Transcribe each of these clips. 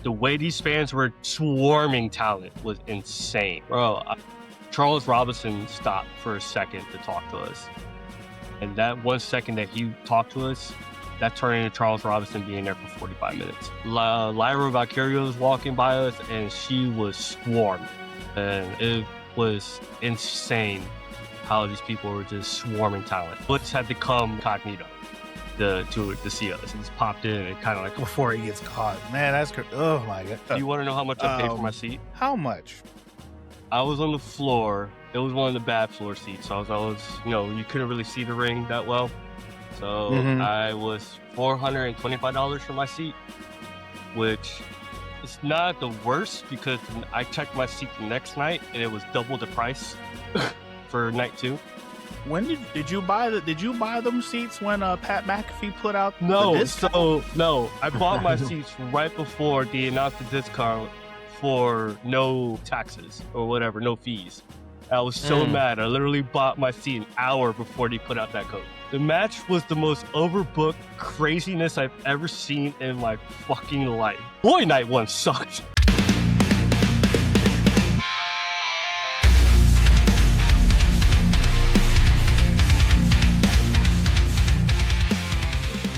The way these fans were swarming talent was insane. Bro, Charles Robinson stopped for a second to talk to us. And that 1 second that he talked to us, that turned into Charles Robinson being there for 45 minutes. Lyra Valkyria was walking by us, and she was swarmed. And it was insane how these people were just swarming talent. Butch had to come incognito to see us. He just popped in and kind of like... Before he gets caught. Man, that's... Oh, my God. Do you want to know how much I paid for my seat? How much? I was on the floor. It was one of the bad floor seats. So I was, you couldn't really see the ring that well. So I was $425 for my seat, which is not the worst because I checked my seat the next night and it was double the price for night 2. When did you buy them seats when Pat McAfee put out No, I bought my seats right before they announced the discount for no taxes or whatever, no fees. I was so mad. I literally bought my seat an hour before they put out that code. The match was the most overbooked craziness I've ever seen in my fucking life. Boy, night 1 sucked.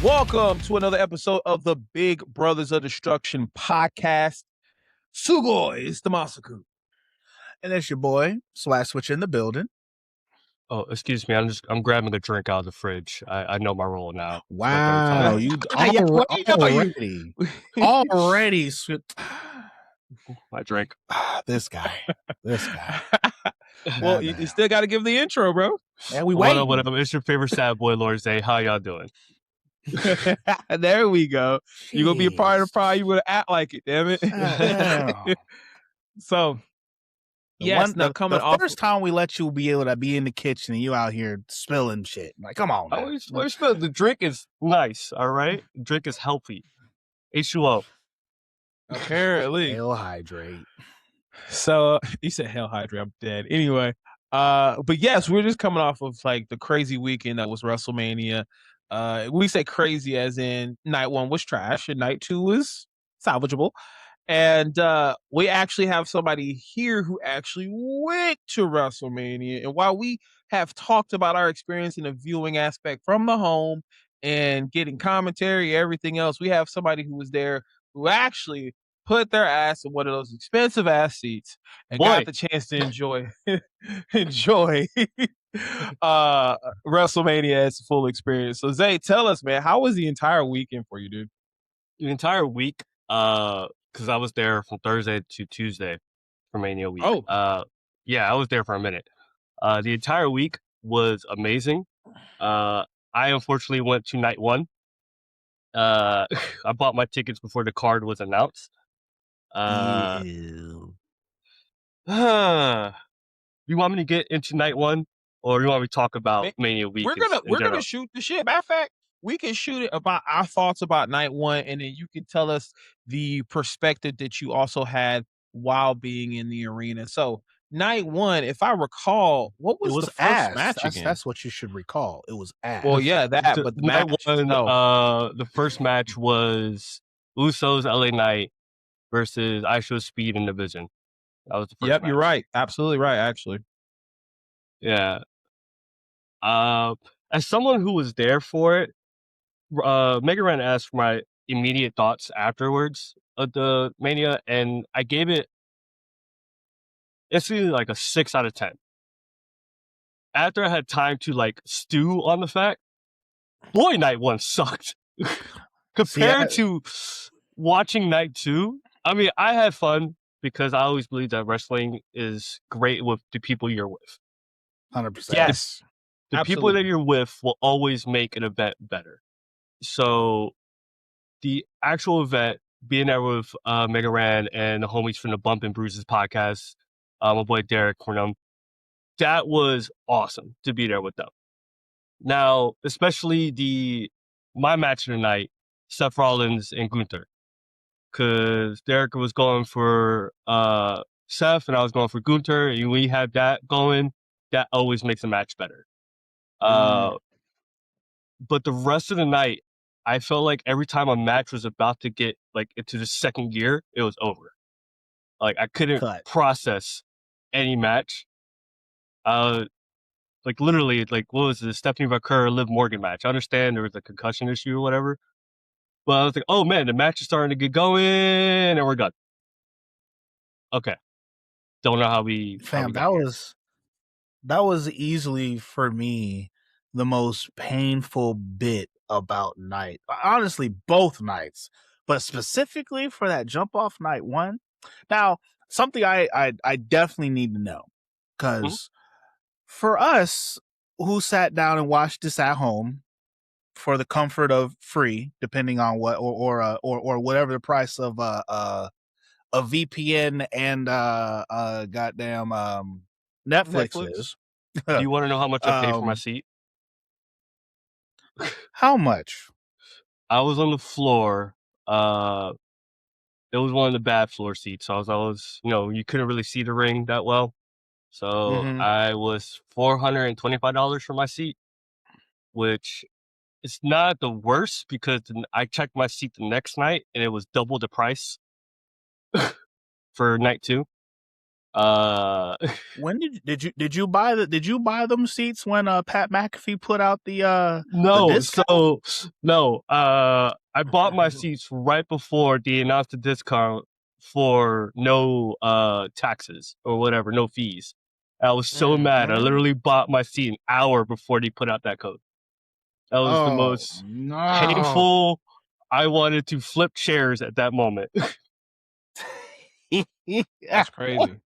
Welcome to another episode of the Big Brothers of Destruction podcast. Sugoi is the Masaku. And it's your boy, Slash Switch in the building. Oh, excuse me. I'm grabbing a drink out of the fridge. I know my role now. Wow, you already. My drink. This guy. Well, you still got to give the intro, bro. Yeah, we wait. What up? It's your favorite sad boy, Lord Zay. How y'all doing? There we go. You're gonna be a part of the pride. You're gonna act like it, damn it. So. Yes, now coming off. The first time we let you be able to be in the kitchen and you out here spilling shit. Like, come on. The drink is nice, all right? The drink is healthy. H2O. Apparently. Hell hydrate. So, you said hell hydrate. I'm dead. Anyway, but yes, we're just coming off of like the crazy weekend that was WrestleMania. We say crazy as in night 1 was trash and night 2 was salvageable. And we actually have somebody here who actually went to WrestleMania. And while we have talked about our experience in the viewing aspect from the home and getting commentary, everything else, we have somebody who was there who actually put their ass in one of those expensive ass seats and got the chance to enjoy WrestleMania as a full experience. So Zay, tell us, man, how was the entire weekend for you, dude? The entire week, because I was there from Thursday to Tuesday for Mania week. Yeah, I was there for a minute. The entire week was amazing. I unfortunately went to night 1. I bought my tickets before the card was announced. You want me to get into night 1, or you want me to talk about Mania week? We're gonna shoot the shit. Matter of fact, we can shoot it about our thoughts about night 1, and then you can tell us the perspective that you also had while being in the arena. So night 1, if I recall, what was the first match again? That's what you should recall. It was ass. Well, yeah, that. But night 1, the first match was Usos LA Knight versus ISO Speed and Division. That was the first match. You're right. Absolutely right, actually. Yeah. As someone who was there for it, Mega Ran asked for my immediate thoughts afterwards of the Mania, and I gave it instantly like a 6 out of 10. After I had time to like stew on the fact, boy, night 1 sucked. Compared to watching night 2, I mean, I had fun because I always believe that wrestling is great with the people you're with. 100%. Yes. The people that you're with will always make an event better. So the actual event, being there with Mega Ran and the homies from the Bump and Bruises podcast, my boy Derek from them, that was awesome to be there with them. Now, especially my match of the night, Seth Rollins and Gunther, because Derek was going for Seth and I was going for Gunther, and we had that going. That always makes a match better. But the rest of the night, I felt like every time a match was about to get like into the second gear, it was over. Like I couldn't Cut. process any match. Like literally, like what was the Stephanie McCurry Liv Morgan match? I understand there was a concussion issue or whatever, but I was like, oh man, the match is starting to get going, and we're done. Okay, don't know how we Fam, got here. that was easily for me the most painful bit about night. Honestly, both nights, but specifically for that jump off night one. Now, something I definitely need to know, because for us who sat down and watched this at home for the comfort of free, depending on what or whatever the price of a VPN and goddamn Netflix is. Do you want to know how much I paid for my seat? How much? I was on the floor. It was one of the bad floor seats. So I was, you couldn't really see the ring that well. So I was $425 for my seat, which is not the worst because I checked my seat the next night and it was double the price for night 2. When did you buy them seats when Pat McAfee put out the no, discount? I bought my seats right before they announced the discount for no taxes or whatever, no fees. I was so mad. I literally bought my seat an hour before they put out that code. That was the most painful. I wanted to flip chairs at that moment. That's crazy.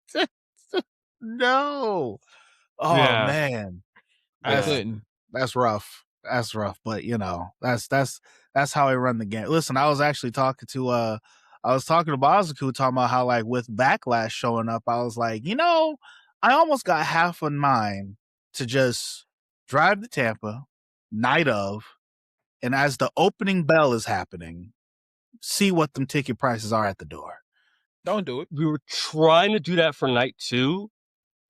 No. Oh Yeah. man. I couldn't. That's rough. But that's how I run the game. Listen, I was actually talking to Bazaku talking about how, like, with Backlash showing up, I was like, I almost got half in mind to just drive to Tampa night of, and as the opening bell is happening, see what them ticket prices are at the door. Don't do it. We were trying to do that for night 2.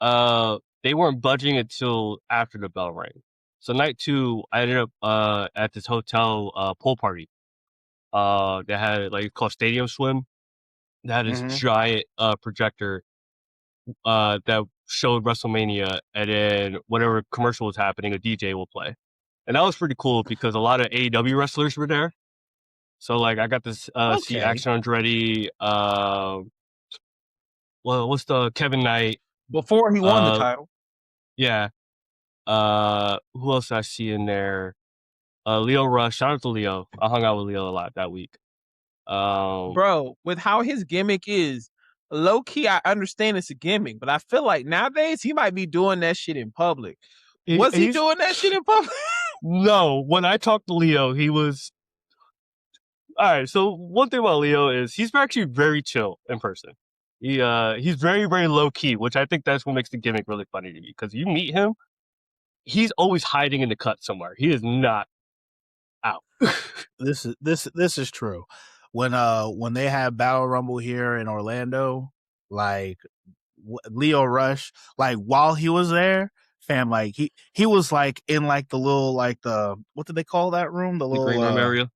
They weren't budging until after the bell rang. So night 2, I ended up at this hotel pool party. They had like called Stadium Swim. They had this giant projector that showed WrestleMania, and then whatever commercial was happening, a DJ will play. And that was pretty cool because a lot of AEW wrestlers were there. So like I got this see Action Andretti, what's the Kevin Knight before he won the title. Yeah. Who else did I see in there? Leo Rush. Shout out to Leo. I hung out with Leo a lot that week. Bro, with how his gimmick is, low key, I understand it's a gimmick, but I feel like nowadays he might be doing that shit in public. Was he doing that shit in public? No. When I talked to Leo, he was. All right. So one thing about Leo is he's actually very chill in person. He's very, very low key, which I think that's what makes the gimmick really funny to me. Because you meet him, he's always hiding in the cut somewhere. He is not out. This is true. When they had Battle Rumble here in Orlando, like Leo Rush, like while he was there, fam, like he was like in like the little, like the, what did they call that room? The little green room area.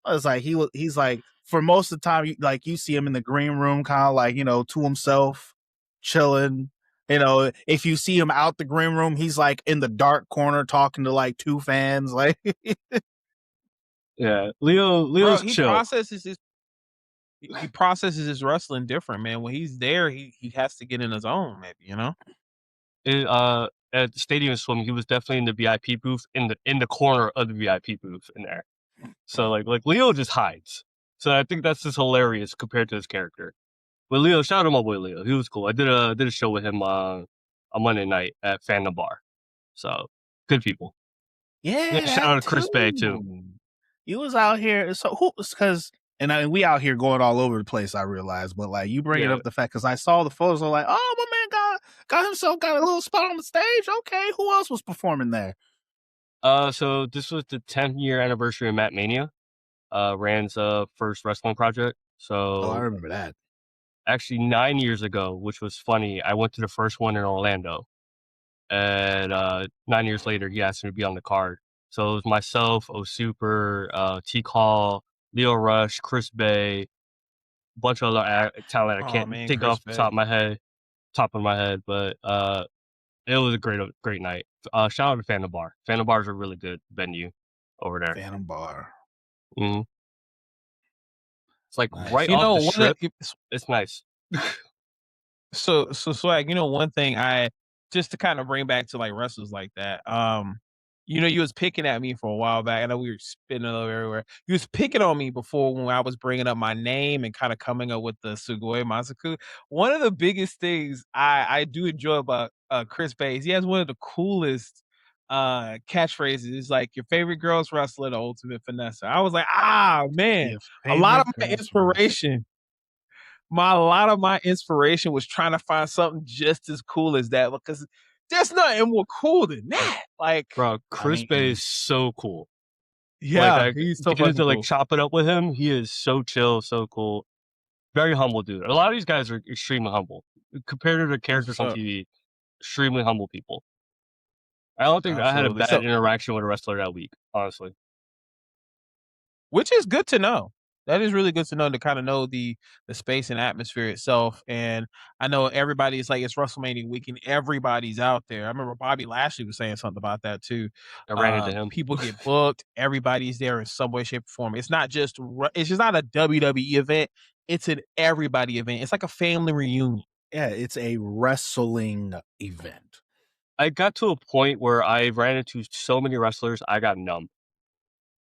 It's like he's like, for most of the time, you see him in the green room, kind of like, to himself, chilling. If you see him out the green room, he's like in the dark corner talking to like 2 fans. Like, yeah, Leo's he chill. He processes his wrestling different, man. When he's there, he has to get in his own, maybe, At Stadium Swim, he was definitely in the VIP booth, in the corner of the VIP booth in there. So like Leo just hides. So I think that's just hilarious compared to his character. But Leo, shout out to my boy Leo. He was cool. I did a show with him on Monday night at Fandom Bar. So good people. Yeah, shout out to Chris Bay too. You was out here. So we out here going all over the place, I realized. But like, you bring it up the fact, because I saw the photos. I'm like, oh, my man got a little spot on the stage. Okay, who else was performing there? So this was the 10th year anniversary of Matt Mania, Rand's first wrestling project. So I remember that. Actually, 9 years ago, which was funny, I went to the first one in Orlando, and 9 years later, he asked me to be on the card. So it was myself, O T Call, Leo Rush, Chris Bay, a bunch of other talent I can't think Chris off the top of my head, but it was a great night. Shout out to Phantom Bar. Phantom Bar is a really good venue over there. Phantom Bar. Mm-hmm. It's like Nice. right off the strip. It's nice. So like, one thing just to kind of bring back to like wrestlers like that, you was picking at me for a while back. I know we were spitting all over everywhere. You was picking on me before when I was bringing up my name and kind of coming up with the Sugoi Masaku. One of the biggest things I do enjoy about Chris Bay is he has one of the coolest catchphrases. It's like your favorite girls wrestler, the ultimate finesse. I was like, man, a lot of my inspiration. A lot of my inspiration was trying to find something just as cool as that, because there's nothing more cool than that. Like, bro, Chris Bay is so cool. Yeah, like, he's so fucking to cool. like chop it up with him. He is so chill, so cool. Very humble dude. A lot of these guys are extremely humble compared to the characters on TV. Extremely humble people. I don't think I had a bad interaction with a wrestler that week, honestly. Which is good to know. That is really good to know, to kind of know the space and atmosphere itself. And I know everybody's like, it's WrestleMania weekend. Everybody's out there. I remember Bobby Lashley was saying something about that too. I ran into him. People get booked. Everybody's there in some way, shape, or form. It's not just not a WWE event. It's an everybody event. It's like a family reunion. Yeah, it's a wrestling event. I got to a point where I ran into so many wrestlers, I got numb.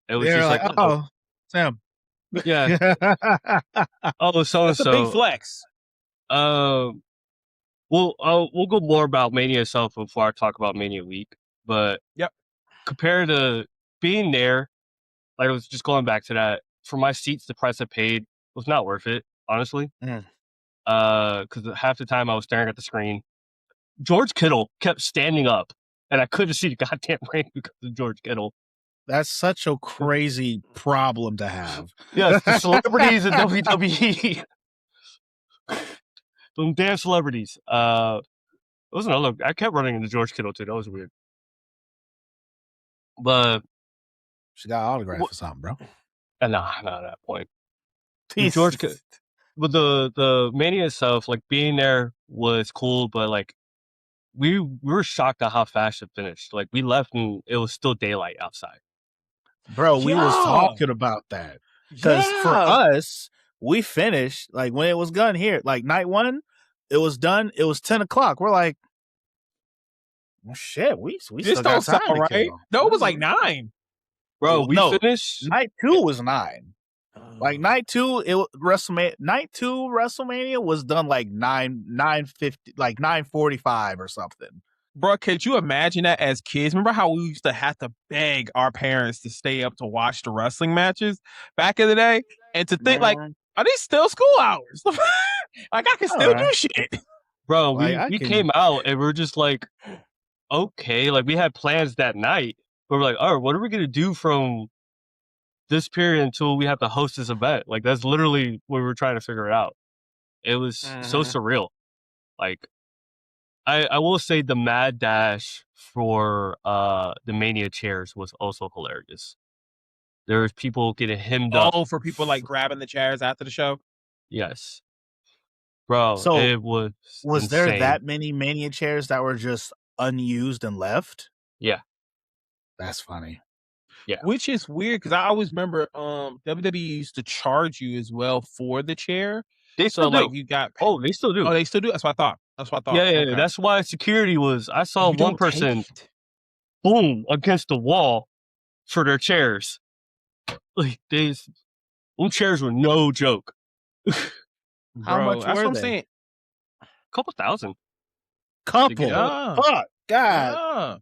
It was just like, oh, Sam. Yeah. Oh, so That's a big flex. We'll go more about Mania itself before I talk about Mania week. But compared to being there, like I was just going back to that, for my seats, the price I paid was not worth it, honestly. Because half the time I was staring at the screen. George Kittle kept standing up, and I couldn't see the goddamn ring because of George Kittle. That's such a crazy problem to have. Yes, the celebrities in WWE. Some damn celebrities. It was another. I kept running into George Kittle too. That was weird. But she got autograph or something, bro. Nah, not at that point. George Kittle. But the Mania itself, like being there was cool, but like we were shocked at how fast it finished. Like we left and it was still daylight outside. Bro, we was talking about that. Because for us, we finished, like when it was done here, like night one, it was done. It was 10 o'clock. We're like, well, shit, we still got time to right? kill. No, it was like 9. Bro, we finished. Night 2 was 9. Like night 2, Night 2 WrestleMania was done like 9:50, like 9:45 or something. Bro, could you imagine that as kids? Remember how we used to have to beg our parents to stay up to watch the wrestling matches back in the day? And to think, like, are these still school hours? Like, I can still do shit. Bro, we came out and we're just like, okay. Like, we had plans that night. But we're like, all right, what are we going to do from this period until we have to host this event? Like, that's literally what we were trying to figure it out. It was so surreal. Like, I will say the mad dash for the Mania chairs was also hilarious. There was people getting hemmed up. Oh, for people like grabbing the chairs after the show? Yes. Bro, so it was insane. There that many Mania chairs that were just unused and left? Yeah. That's funny. Yeah. Which is weird because I always remember WWE used to charge you as well for the chair. They still do. Like you got they still do. Oh, they still do? That's what I thought. Yeah, okay. That's why security was. I saw one person, boom, against the wall for their chairs. Like those chairs were no joke. How much that's were what I'm they? saying. A couple thousand. Fuck, God.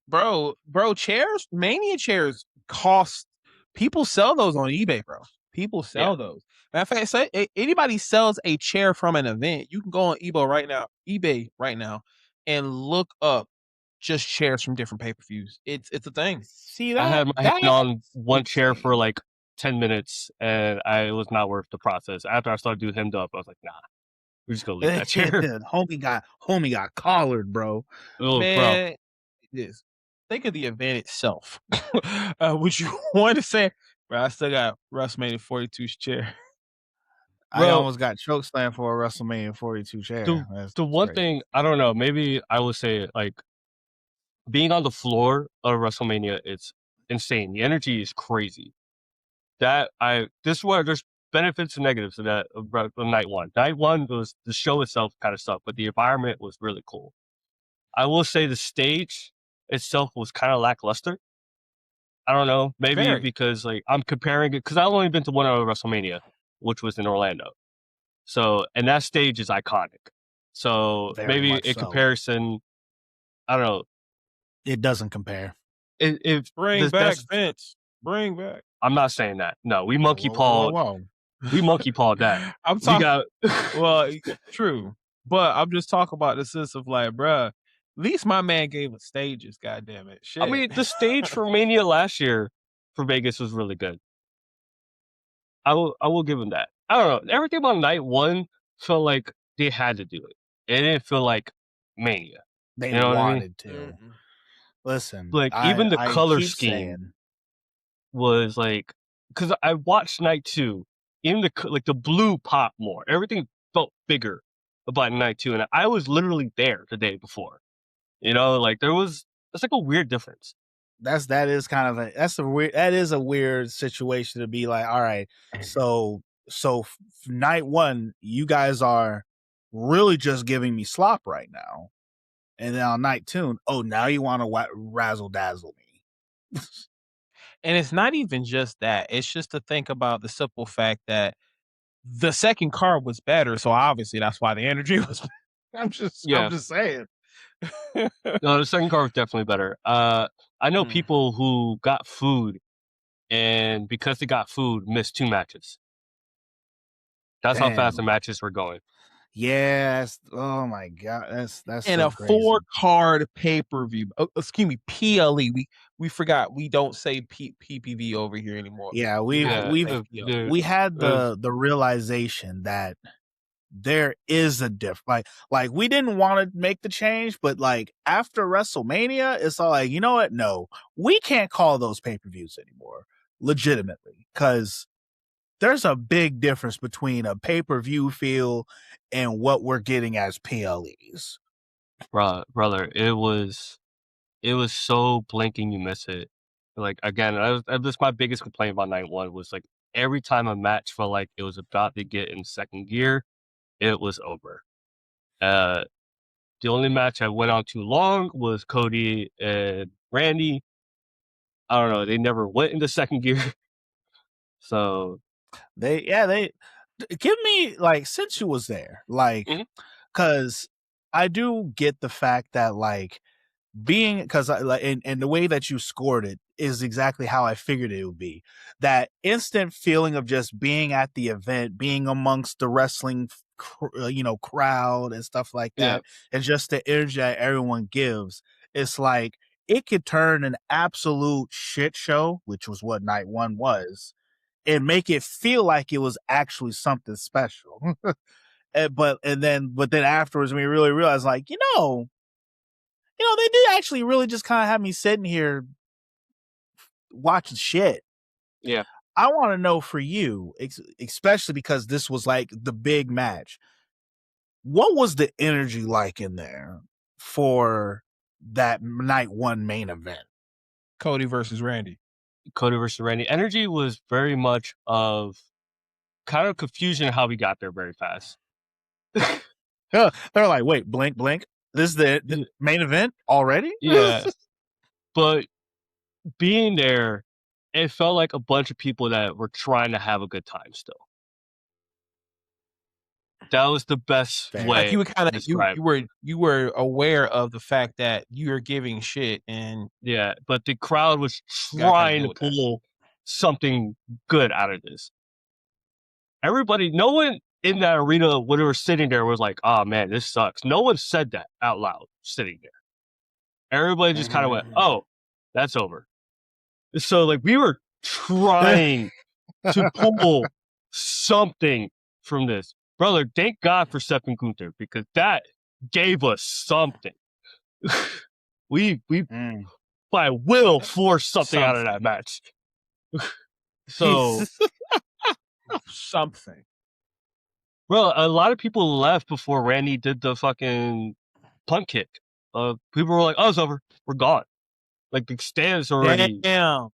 Bro, chairs, Mania chairs cost. People sell those on eBay, bro. People sell those. Matter of fact, anybody sells a chair from an event, you can go on eBay right now, and look up just chairs from different pay-per-views. It's a thing. See that? I had my hand on one chair for like 10 minutes, and it was not worth the process. After I started doing hemmed up, I was like, nah, we're just gonna leave that chair. homie got collared, bro. Oh, man, bro. Yes. think of the event itself. Would you want to say, bro, I still got WrestleMania 42's chair? I Bro, almost got chokeslammed for a WrestleMania 42 chair. That's the one crazy. thing, I don't know, maybe I would say, like, being on the floor of WrestleMania, it's insane. The energy is crazy. This is where there's benefits and negatives to that of night one. Night one was the show itself kind of sucked, but the environment was really cool. I will say the stage itself was kind of lackluster. I don't know, maybe Very. because like I'm comparing it because I've only been to one other WrestleMania, which was in Orlando. So, and that stage is iconic. So Very maybe much in so. comparison, I don't know. It doesn't compare. If Bring back Vince. Bring back. I'm not saying that. No, we monkey Whoa, pawed. whoa, whoa. We monkey pawed that. I'm We talking. got Well, true, but I'm just talking about the sense of like, bruh, at least my man gave us stages. God damn it, shit. I mean, the stage for Mania last year for Vegas was really good. I will give him that. I don't know. Everything on night one felt like they had to do it. It didn't feel like Mania. They You know what I mean? wanted to. Listen, Like even the I color keep scheme saying, was like, because I watched night two, even the blue pop more. Everything felt bigger about night two, and I was literally there the day before. You know, like it's like a weird difference. that is a weird situation to be like, all right, so night one, you guys are really just giving me slop right now, and then on night two, oh, now you want to razzle dazzle me. And it's not even just that. It's just to think about the simple fact that the second card was better, so obviously that's why the energy was. I'm just saying. No, the second card was definitely better. I know people who got food, and because they got food, missed 2 matches. That's how fast the matches were going. Yes. Oh my god, that's And so a crazy. 4-card pay-per-view. Excuse me, PLE. We forgot we don't say PPV over here anymore. Yeah, we had the realization that there is a difference. Like we didn't want to make the change, but like after WrestleMania, it's all like, you know what? No, we can't call those pay-per-views anymore, legitimately, because there's a big difference between a pay-per-view feel and what we're getting as PLEs. Brother, it was so blinking you miss it. Like again, that's my biggest complaint about night one was like every time a match felt like it was about to get in second gear, it was over. The only match I went on too long was Cody and Randy. I don't know, they never went into second gear. So they give me, like, since you was there, like, because I do get the fact that, like, being, because like, and the way that you scored it is exactly how I figured it would be. That instant feeling of just being at the event, being amongst the wrestling crowd and stuff like that, and just the energy that everyone gives. It's like it could turn an absolute shit show, which was what night one was, and make it feel like it was actually something special. But then afterwards, we really realized, like, they did actually really just kind of have me sitting here watching shit. yeah. I want to know for you, especially because this was like the big match. What was the energy like in there for that night one main event? Cody versus Randy. Energy was very much of kind of confusion how we got there very fast. They're like, wait, blink. This is the main event already? Yeah. But being there, it felt like a bunch of people that were trying to have a good time still. That was the best way. Like you were kind of you were aware of the fact that you were giving shit, and yeah, but the crowd was trying to pull something good out of this. Everybody, no one in that arena when they were sitting there was like, "Oh man, this sucks." No one said that out loud sitting there. Everybody just kind of went, "Oh, that's over." So like we were trying to pull something from this. Brother, thank God for Seth and Gunther, because that gave us something. We but I will force something out of that match. So, something. bro, a lot of people left before Randy did the fucking punt kick. People were like, "Oh, it's over. We're gone." Like the stands already. Damn.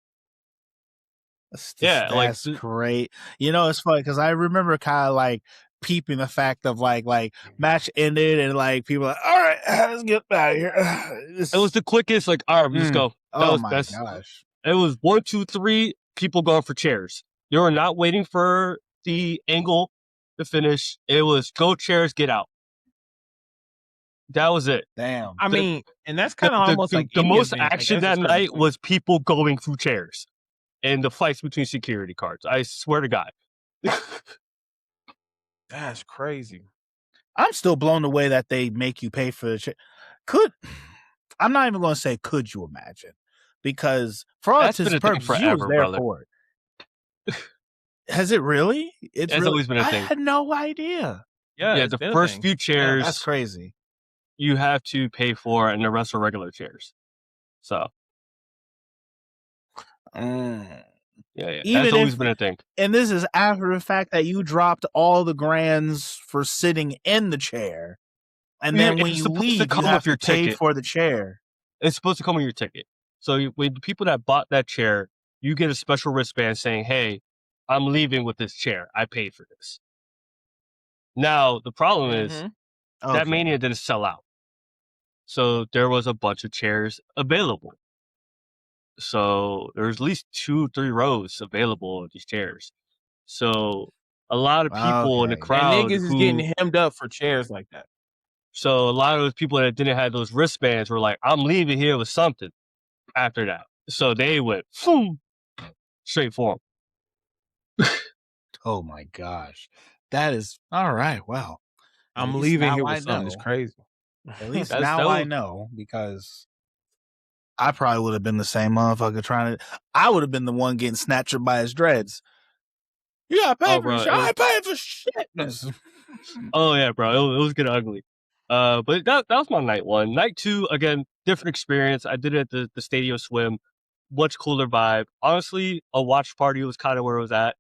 That's great. You know, it's funny because I remember kind of like peeping the fact of like match ended and like people are like, all right, let's get out of here. It was the quickest. Like, all right, let's go. That was best. Gosh. It was 1, 2, 3. People going for chairs. They were not waiting for the angle to finish. It was go chairs, get out. That was it. Damn. I mean, and that's kind of almost like the most action that night was people going through chairs and the fights between security guards. I swear to God. That's crazy. I'm still blown away that they make you pay for the chair. I'm not even going to say, could you imagine? Because for all intents and purposes, you was there for it. Has it really? It's always been a thing. I had no idea. Yeah, the first few chairs. That's crazy. You have to pay for, and the rest are regular chairs. So. Yeah. That's always been a thing. And this is after the fact that you dropped all the grands for sitting in the chair. And then when you leave, you have to pay for the chair. It's supposed to come with your ticket. So with the people that bought that chair, you get a special wristband saying, hey, I'm leaving with this chair. I paid for this. Now, the problem is that Mania didn't sell out. So there was a bunch of chairs available. So there's at least 2-3 rows available of these chairs. So a lot of people in the crowd. And niggas is getting hemmed up for chairs like that. So a lot of those people that didn't have those wristbands were like, I'm leaving here with something after that. So they went straight for them. Oh my gosh. That is all right. Well, I'm leaving here with something. It's crazy. At least now I know, because I probably would have been the same motherfucker I would have been the one getting snatched up by his dreads. You gotta pay for shit. I ain't paying for shit. Oh yeah, bro. It was getting ugly. But that was my night 1. Night 2, again, different experience. I did it at the Stadium Swim. Much cooler vibe. Honestly, a watch party was kind of where it was at.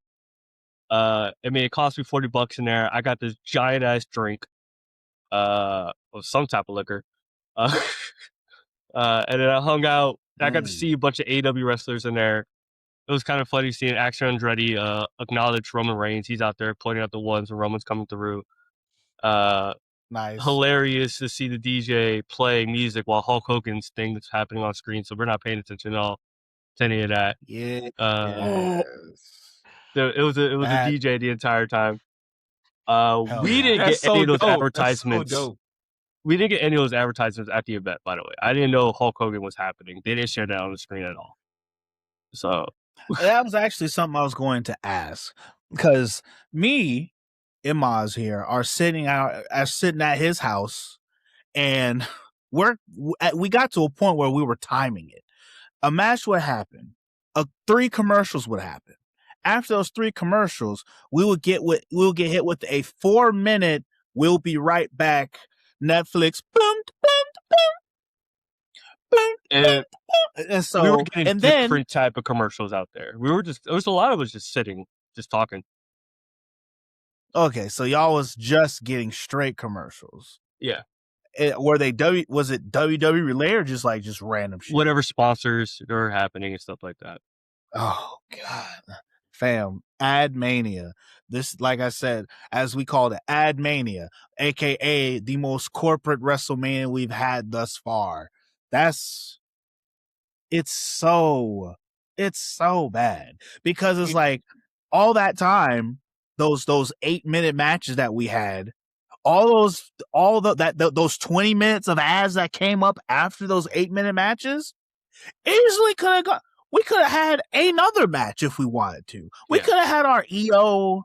I mean, it cost me $40 in there. I got this giant ass drink, of some type of liquor. And then I hung out. I got to see a bunch of AEW wrestlers in there. It was kind of funny seeing Action Andretti acknowledge Roman Reigns. He's out there pointing out the ones when Roman's coming through. Nice. Hilarious to see the DJ play music while Hulk Hogan's thing that's happening on screen. So we're not paying attention at all to any of that. Yeah. It was a DJ the entire time. We didn't get any of those advertisements. We didn't get any of those advertisements at the event, by the way. I didn't know Hulk Hogan was happening. They didn't share that on the screen at all. So that was actually something I was going to ask, because me and Maz here are sitting at his house, and we got to a point where we were timing it. A match would happen. 3 commercials would happen. After those 3 commercials, we'll get hit with a 4-minute. We'll be right back. Netflix. Boom, boom, boom, boom, and so we were getting different type of commercials out there. There was a lot of us just sitting, just talking. Okay, so y'all was just getting straight commercials. Yeah. Were they was it WWE related or just random shit? Whatever sponsors are happening and stuff like that. Oh God. Fam, Ad Mania. This, like I said, as we called it, Ad Mania, aka the most corporate WrestleMania we've had thus far. It's so bad, because it's like all that time, those 8-minute matches that we had, those 20 minutes of ads that came up after those 8-minute matches, easily could have got. We could have had another match if we wanted to. We could have had our EO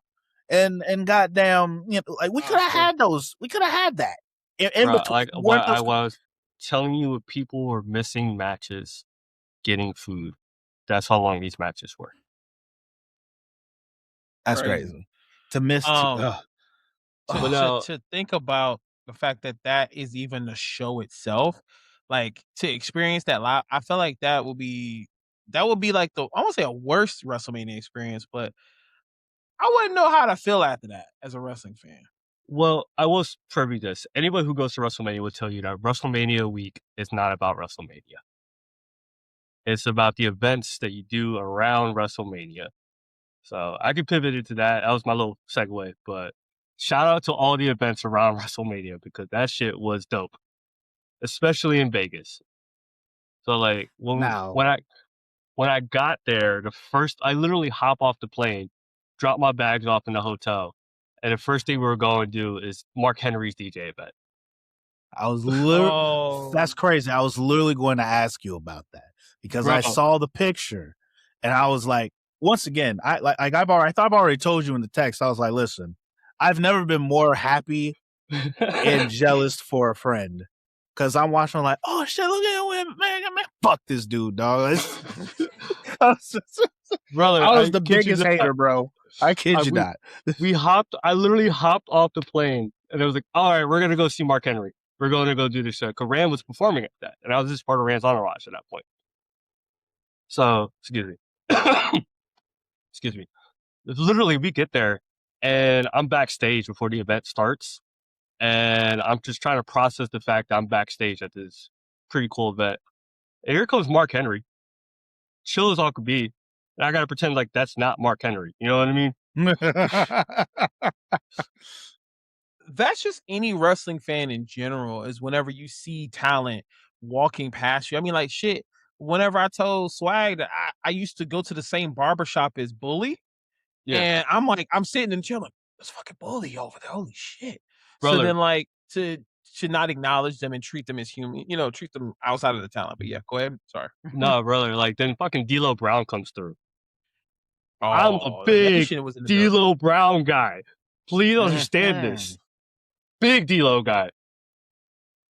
and goddamn, we could have had those. We could have had that. I was telling you, what people were missing matches, getting food. That's how long these matches were. That's crazy. To miss. To think about the fact that is even the show itself. like to experience that live. I feel like that would be like I won't say a worst WrestleMania experience, but I wouldn't know how to feel after that as a wrestling fan. Well, I will preview this. Anyone who goes to WrestleMania will tell you that WrestleMania week is not about WrestleMania. It's about the events that you do around WrestleMania. So I could pivot into that. That was my little segue. But shout out to all the events around WrestleMania because that shit was dope, especially in Vegas. So like Now, when I got there, I literally hop off the plane, drop my bags off in the hotel, and the first thing we were going to do is Mark Henry's DJ event. I was literally, Oh, that's crazy. I was literally going to ask you about that because Bro. I saw the picture and I was like, once again, I thought I've already told you in the text. I was like, listen, I've never been more happy and jealous for a friend because I'm watching like, oh shit, look at him, man, fuck this dude, dog. Brother, I was the kid you biggest not. hater, bro. I kid you not. I literally hopped off the plane and it was like, all right, we're going to go see Mark Henry. We're going to go do this show. Because Rand was performing at that. And I was just part of Rand's entourage at that point. So, excuse me. Excuse me. Literally, we get there and I'm backstage before the event starts. And I'm just trying to process the fact that I'm backstage at this pretty cool event. And here comes Mark Henry. Chill as all could be. And I got to pretend like that's not Mark Henry. You know what I mean? that's just any wrestling fan in general. Is whenever you see talent walking past you. I mean, like shit. Whenever I told Swag that I used to go to the same barbershop as Bully, Yeah. and I'm like, I'm sitting and chilling. There's fucking Bully over there. Holy shit. Brother. So then like to not acknowledge them and treat them as human, treat them outside of the talent. But yeah, go ahead. Sorry. No, brother. Like, then fucking D'Lo Brown comes through. Oh, I'm a that big shit was in the dirt. D'Lo Brown guy. Please understand this. Big D'Lo guy.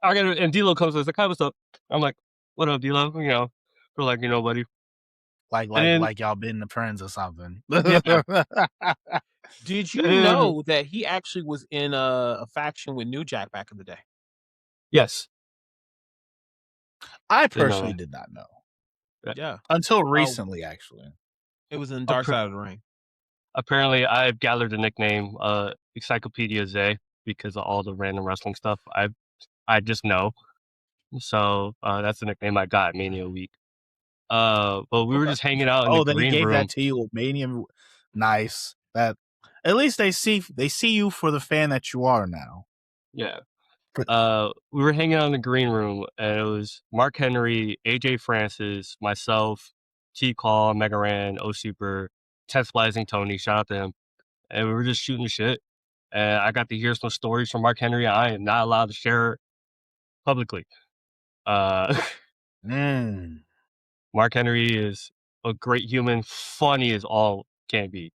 And D'Lo comes and is like, hi, what's up? I'm like, what up, D'Lo? You know, we're like, buddy. Like y'all been friends or something. Yeah. Did you know that he actually was in a faction with New Jack back in the day? Yes. I personally did not know. Yeah. Until recently, actually. It was in Dark Side of the Ring. Apparently, I've gathered the nickname Encyclopedia Zay because of all the random wrestling stuff. I just know. So that's the nickname I got Mania Week. But we were just hanging out in the green room. Oh, then he gave that to you, Mania. Nice. That at least they see you for the fan that you are now. Yeah. We were hanging out in the green room, and it was Mark Henry, AJ Francis, myself, T-Call, Mega Ran, O Super, Test Blazing Tony, shout out to him. And we were just shooting the shit. And I got to hear some stories from Mark Henry I am not allowed to share publicly. Mark Henry is a great human, funny as all can be.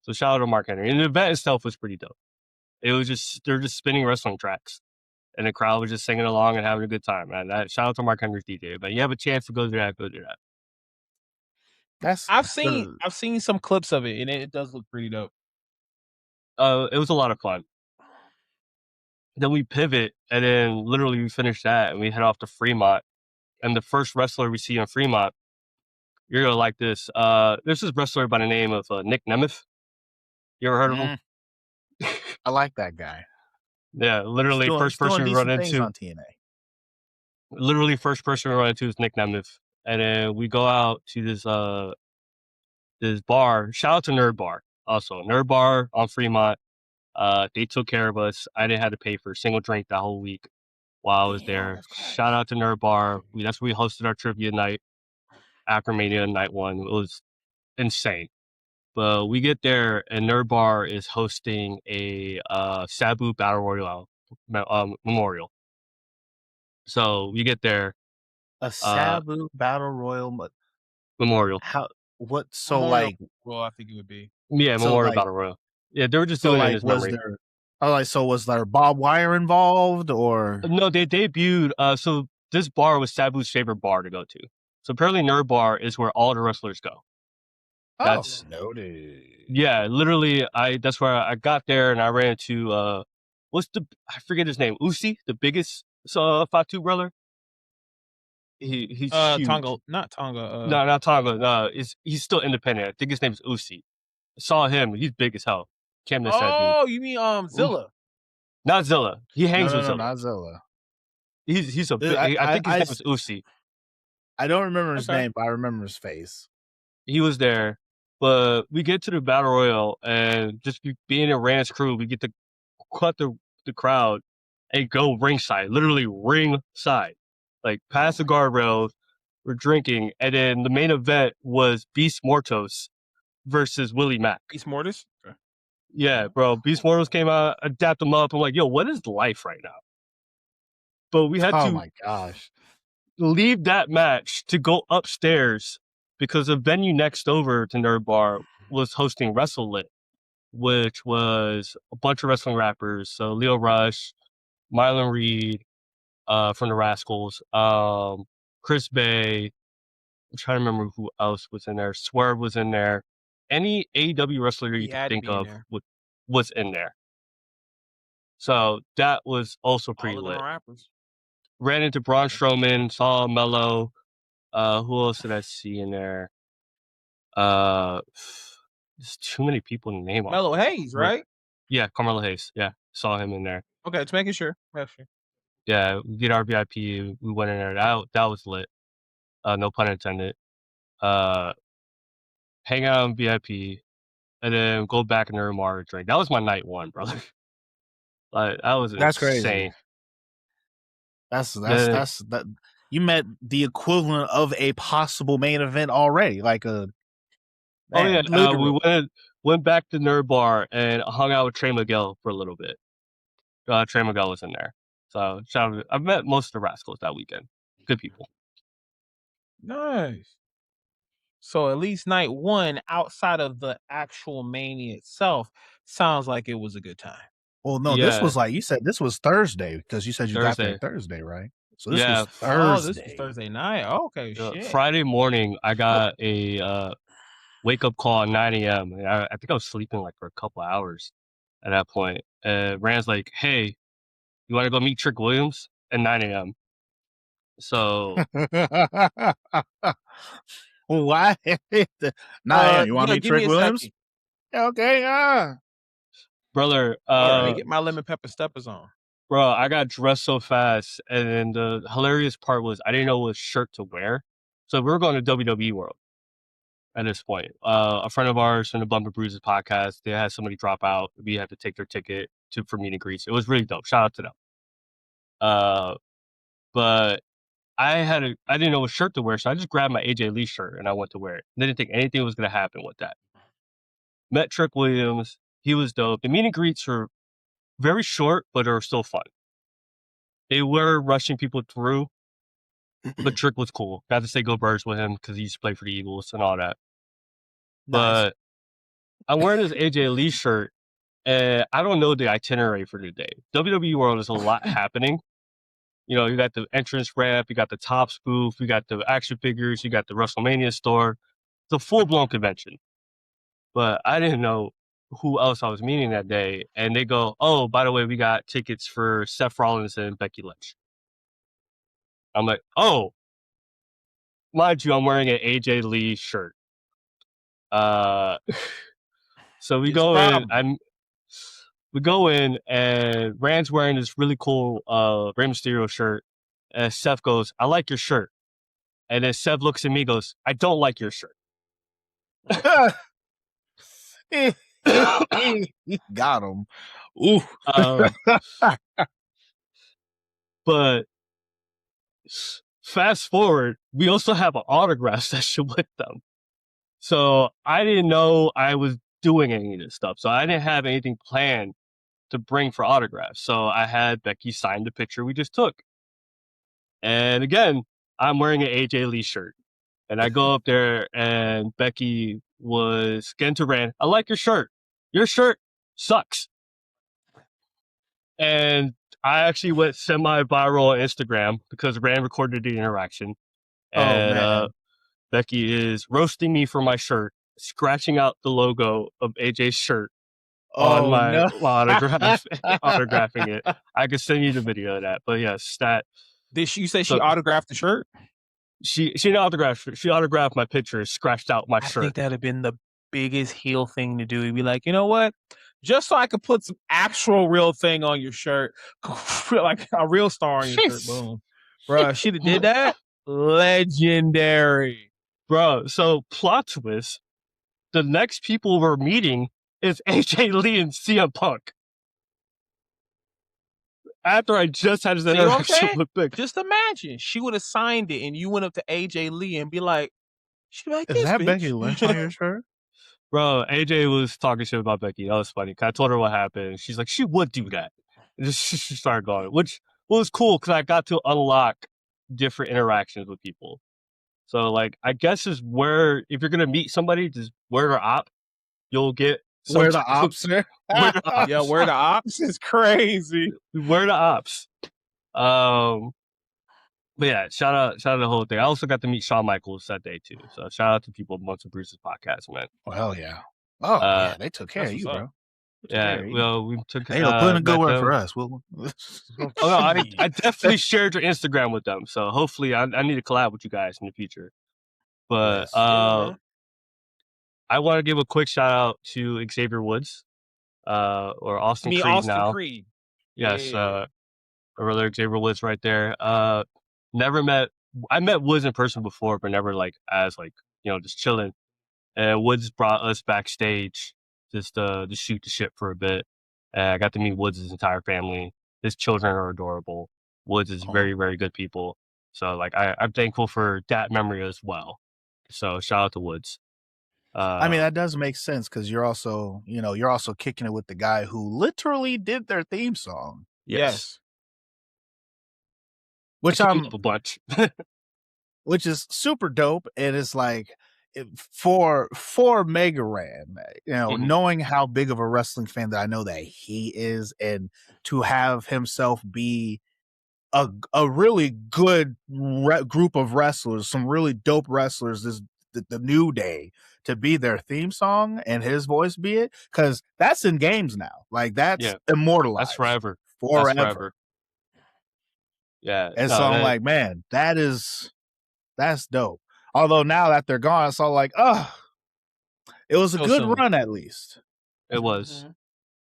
So shout out to Mark Henry. And the event itself was pretty dope. It was they're just spinning wrestling tracks. And the crowd was just singing along and having a good time, man. Shout out to Mark Henry's DJ. But you have a chance to go to that, go to that. I've seen some clips of it, and it does look pretty dope. It was a lot of fun. Then we pivot, and then literally we finish that, and we head off to Fremont. And the first wrestler we see in Fremont, you're gonna like this. There's this wrestler by the name of Nick Nemeth. You ever heard of him? I like that guy. Yeah, literally first person we run into on TNA. Literally first person we run into is Nick Nemeth, and then we go out to this bar. Shout out to Nerd Bar, also Nerd Bar on Fremont. They took care of us. I didn't have to pay for a single drink that whole week while I was there. Shout out to Nerd Bar. That's where we hosted our trivia night after Mania Night 1. It was insane. But we get there, and Nerd Bar is hosting a Sabu Battle Royale memorial. So we get there. A Sabu Battle Royal memorial. What? So memorial, well, I think it would be. Yeah, Memorial Battle Royal. Yeah, they were just doing it in his memory. So was there Bob Wire involved, or no? They debuted. So this bar was Sabu's favorite bar to go to. So apparently, Nerd Bar is where all the wrestlers go. That's noted. Yeah, literally. That's where I got there, and I ran into I forget his name, Uzi, the biggest Fatu brother. He's huge. Tonga, not Tonga. No, not Tonga. No, he's still independent. I think his name is Usi. I saw him. He's big as hell. Can't miss that dude. Oh, you mean Zilla? Not Zilla. He hangs with Zilla. Not Zilla. He's a big. I think his name was Usi. I don't remember his name, but I remember his face. He was there, but we get to the battle royal, and just being in Rand's crew, we get to cut the crowd and go ringside, literally ringside, like past the guardrails. We're drinking, and then the main event was Beast Mortos versus Willie Mack. Beast Mortis? Okay. Yeah, bro. Beast Mortos came out, I dapped him up. I'm like, yo, what is life right now? But we had to. Oh my gosh. Leave that match to go upstairs because the venue next over to Nerd Bar was hosting Wrestle Lit, which was a bunch of wrestling rappers. So Leo Rush, Mylan Reed from the Rascals, Chris Bay. I'm trying to remember who else was in there. Swerve was in there. Any AEW wrestler you can think of was in there. So that was also pretty lit. Rappers. Ran into Braun Strowman, saw Mello. Who else did I see in there? There's too many people to name. Mello Hayes, right? Yeah, Carmelo Hayes. Yeah, saw him in there. Okay, just making sure. Yeah, we get our VIP. We went in there. That was lit. No pun intended. Hang out on VIP, and then go back in the room and drink. That was my night one, brother. Like that's insane. Crazy. That's that. You met the equivalent of a possible main event already, like a. Man, we went back to Nerd Bar and hung out with Trey Miguel for a little bit. Trey Miguel was in there, so shout out. I've met most of the Rascals that weekend. Good people. Nice. So at least night one, outside of the actual Mania itself, sounds like it was a good time. Well, no, this was like you said. This was Thursday because you said you got there Thursday, right? So this was Thursday. Oh, this was Thursday night. Okay, shit. Friday morning, I got a wake up call at 9 a.m. I think I was sleeping like for a couple of hours at that point. Rand's like, "Hey, you want to go meet Trick Williams at 9 a.m.?" So why? 9 a.m. You want to meet Trick Williams? Okay, brother. Let me get my lemon pepper steppers on. Bro, I got dressed so fast, and the hilarious part was I didn't know what shirt to wear. So we were going to WWE World at this point. A friend of ours from the Bump and Bruises podcast, they had somebody drop out. We had to take their ticket for meet and greets. It was really dope. Shout out to them. But I didn't know what shirt to wear, so I just grabbed my AJ Lee shirt and I went to wear it. Didn't think anything was going to happen with that. Met Trick Williams. He was dope. The meet and greets were very short, but are still fun. They were rushing people through, but Trick was cool. Got to say go Birds with him because he used to play for the Eagles and all that. Nice. But I'm wearing this AJ Lee shirt, and I don't know the itinerary for the day. WWE World is a lot happening. You know, you got the entrance ramp, you got the Topps booth, you got the action figures, you got the WrestleMania store. It's a full-blown convention. But I didn't know who else I was meeting that day. And they go, "Oh, by the way, we got tickets for Seth Rollins and Becky Lynch." I'm like, "Oh." Mind you, I'm wearing an AJ Lee shirt. So we go in. We go in, and Rand's wearing this really cool Rey Mysterio shirt. And Seth goes, "I like your shirt." And then Seth looks at me and goes, "I don't like your shirt." He got him. Ooh. But fast forward, we also have an autograph session with them. So I didn't know I was doing any of this stuff. So I didn't have anything planned to bring for autographs. So I had Becky sign the picture we just took. And again, I'm wearing an AJ Lee shirt. And I go up there, and Becky was getting to Rand. "I like your shirt. Your shirt sucks." And I actually went semi-viral on Instagram because Rand recorded the interaction. And Becky is roasting me for my shirt, scratching out the logo of AJ's shirt on my autograph, autographing it. I could send you the video of that. But yes, that. Did you say she autographed the shirt? She autographed my picture, scratched out my I shirt. think that'd have been the biggest heel thing to do. He'd be like, you know what? Just so I could put some actual real thing on your shirt, like a real star on your shirt. Boom, bro. She'd have did that. Legendary, bro. So plot twist: the next people we're meeting is AJ Lee and CM Punk. After I just had this interaction with Big. Just imagine she would have signed it, and you went up to AJ Lee and be like, "She'd be like, is that Becky Lynch on your shirt?" Bro, AJ was talking shit about Becky. That was funny. I told her what happened. She's like, she would do that. And just she started going, which was cool because I got to unlock different interactions with people. So, like, I guess is where if you're gonna meet somebody, just wear the op. You'll get where the ops. Yeah, where the ops is crazy. Where the ops. But yeah, shout out the whole thing. I also got to meet Shawn Michaels that day too. So shout out to people at Monster Bruce's podcast, man. Oh hell yeah! Oh yeah, they took care of you, bro. Yeah, well, we took. They put in good work for us. We'll... oh no, I definitely shared your Instagram with them. So hopefully, I need to collab with you guys in the future. But I want to give a quick shout out to Xavier Woods, or Austin Creed Austin now. Creed. Yes, my brother Xavier Woods right there. I met Woods in person before, but never like as like, you know, just chilling. And Woods brought us backstage just to shoot the shit for a bit. And I got to meet Woods' entire family. His children are adorable. Woods is very, very good people. So like I'm thankful for that memory as well. So shout out to Woods. I mean, that does make sense because you're also kicking it with the guy who literally did their theme song. Yes. Which I'm a bunch. Which is super dope. And it's like for Mega Ran, you know, knowing how big of a wrestling fan that I know that he is, and to have himself be a really good group of wrestlers, some really dope wrestlers, the New Day, to be their theme song and his voice be it, because that's in games now. Like that's immortalized. That's forever. Yeah. And so I'm like, man, that's dope. Although now that they're gone, it's all like, it was a good run at least. It was.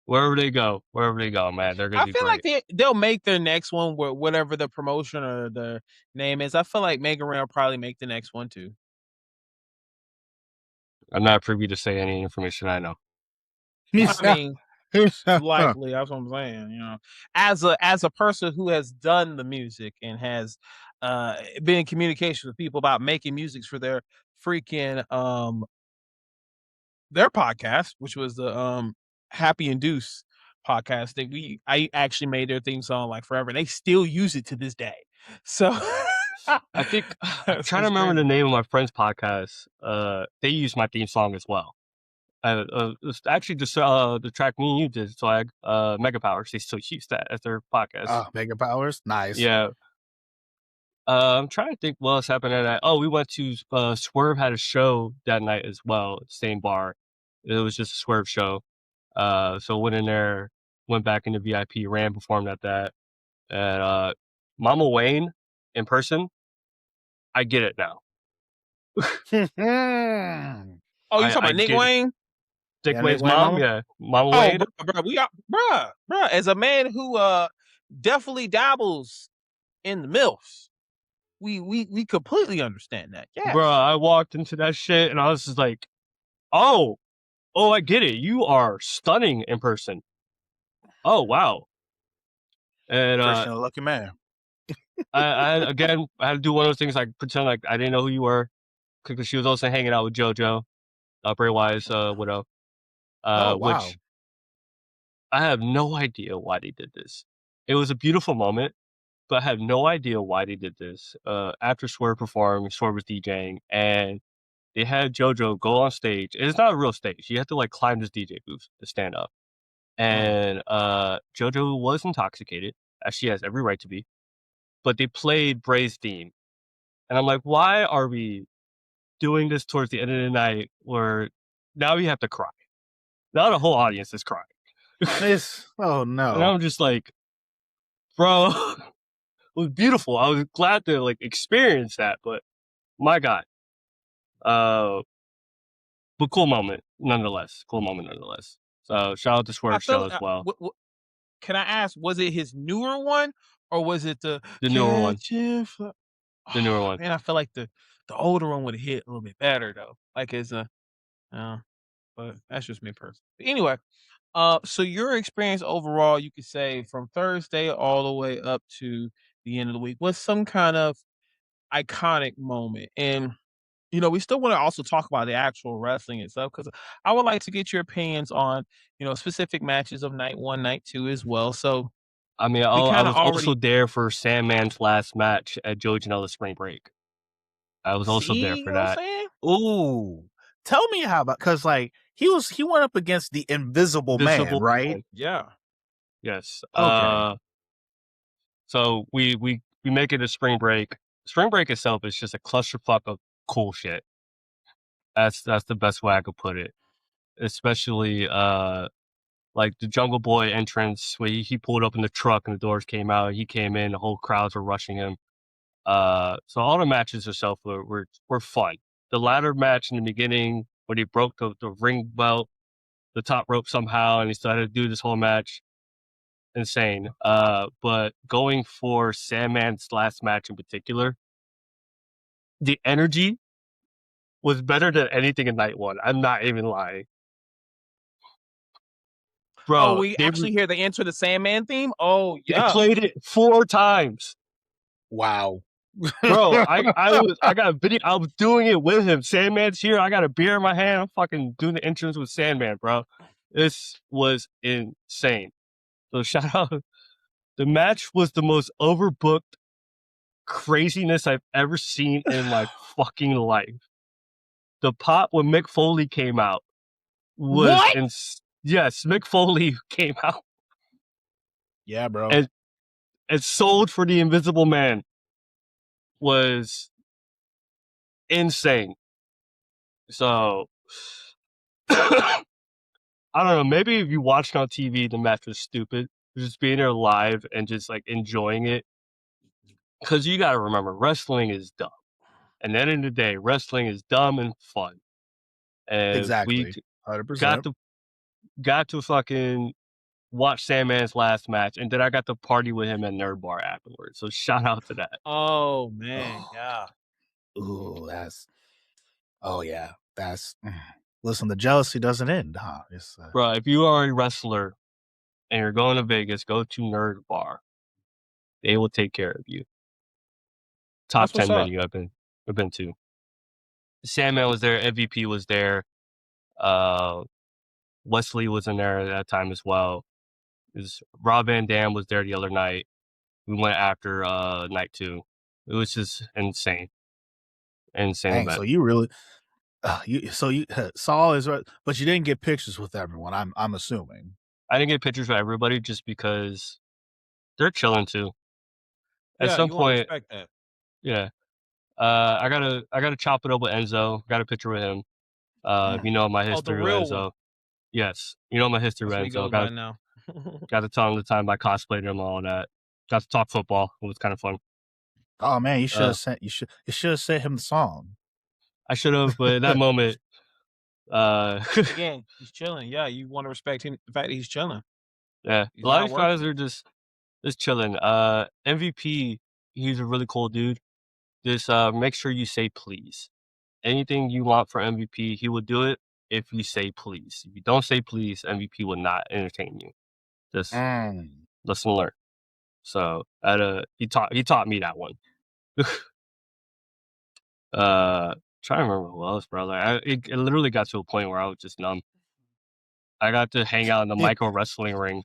Wherever they go, man, they're gonna be great. I feel like they'll make their next one, whatever the promotion or the name is. I feel like Mega Ran will probably make the next one too. I'm not privy to say any information I know. I mean, likely, that's what I'm saying. You know, as a person who has done the music and has been in communication with people about making music for their freaking their podcast, which was the Happy and Deuce podcast, that I actually made their theme song like forever, and they still use it to this day. So I think I'm trying to remember the name of my friend's podcast. They use my theme song as well. It's actually just the track me and you did, Swag. Mega Powers. They still use that as their podcast. Mega Powers, nice. Yeah. I'm trying to think what else happened at that. Oh, we went to Swerve had a show that night as well, same bar. It was just a Swerve show. So went in there, went back into VIP, Ran performed at that. And Mama Wayne in person, I get it now. Oh, you talking about Nick Wayne? Dick Wayne's mom? Yeah. Mama Wayne. Bruh. As a man who definitely dabbles in the MILFs, we completely understand that. Yeah. Bro, I walked into that shit and I was just like, oh, I get it. You are stunning in person. Oh, wow. And Christian, a lucky man. I had to do one of those things, like pretend like I didn't know who you were, because she was also hanging out with JoJo, Bray Wyatt's widow. Wow. Which I have no idea why they did this. It was a beautiful moment, but I have no idea why they did this. After Swerve performed, Swerve was DJing, and they had JoJo go on stage. It's not a real stage. You have to like climb this DJ booth to stand up. And JoJo was intoxicated, as she has every right to be. But they played Bray's theme. And I'm like, why are we doing this towards the end of the night where now we have to cry? Now the whole audience is crying. Oh, no. And I'm just like, bro, it was beautiful. I was glad to like experience that, but My God. But cool moment nonetheless. So shout out to I Swerve feel. Show as well. Can I ask? Was it his newer one, or was it the newer one. Catching Fly? The newer one. Man, I feel like the older one would have hit a little bit better though. Like as a, but that's just me personally. But anyway, so your experience overall, you could say from Thursday all the way up to the end of the week was some kind of iconic moment. And we still want to also talk about the actual wrestling itself because I would like to get your opinions on, specific matches of night 1, night 2 as well. So I mean, we I kind of was also already there for Sandman's last match at Joey Janela's Spring Break. I was also there see, for you know what I'm that. saying? Ooh, tell me how about, because like he went up against the Invisible Man, right? Man. Yeah. Yes. Okay. So we make it to Spring Break. Spring Break itself is just a clusterfuck of cool shit. That's the best way I could put it. Especially like the Jungle Boy entrance where he pulled up in the truck and the doors came out. He came in, the whole crowds were rushing him. So all the matches itself were fun. The ladder match in the beginning when he broke the ring belt, the top rope somehow, and he started to do this whole match. Insane. But going for Sandman's last match in particular, the energy was better than anything in night 1. I'm not even lying. Bro, we actually hear the Enter the Sandman theme? Oh, they yeah. played it 4 times. Wow. Bro, I got a video. I was doing it with him. Sandman's here. I got a beer in my hand. I'm fucking doing the entrance with Sandman, bro. This was insane. So shout out. The match was the most overbooked craziness I've ever seen in my fucking life. The pop when Mick Foley came out was yes, Mick Foley came out. Yeah, bro. And sold for the Invisible Man was insane. So I don't know. Maybe if you watched it on TV, the match was stupid. Just being there live and just like enjoying it. Because you got to remember, wrestling is dumb. And at the end of the day, wrestling is dumb and fun. And Exactly. we 100%. got to fucking watch Sandman's last match, and then I got to party with him at Nerd Bar afterwards. So shout out to that. Oh, man. Yeah. Ooh, listen, the jealousy doesn't end, huh? Bro, if you are a wrestler and you're going to Vegas, go to Nerd Bar. They will take care of you. Top 10 venue I've been to. Sandman was there. MVP was there. Wesley was in there at that time as well. Rob Van Dam was there the other night. We went after night 2. It was just insane. Insane. Dang, so you really you saw his, but you didn't get pictures with everyone. I'm assuming. I didn't get pictures with everybody just because they're chilling too. At some point, respect that. yeah. I gotta chop it up with Enzo. Got a picture with him. You know my history with Enzo. One. Yes, you know my history with Enzo. Got to tell him the time I cosplayed him and all that. Got to talk football. It was kind of fun. Oh man, you should have sent him the song. I should have, but in that moment, again, he's chilling. Yeah, you want to respect him. The fact that he's chilling. Yeah, a lot of these guys are just chilling. MVP, he's a really cool dude. Just make sure you say please. Anything you want for MVP, he will do it if you say please. If you don't say please, MVP will not entertain you. Just listen, learn. So he taught me that one. Trying to remember who else, bro. Like it literally got to a point where I was just numb. I got to hang out in the micro wrestling ring.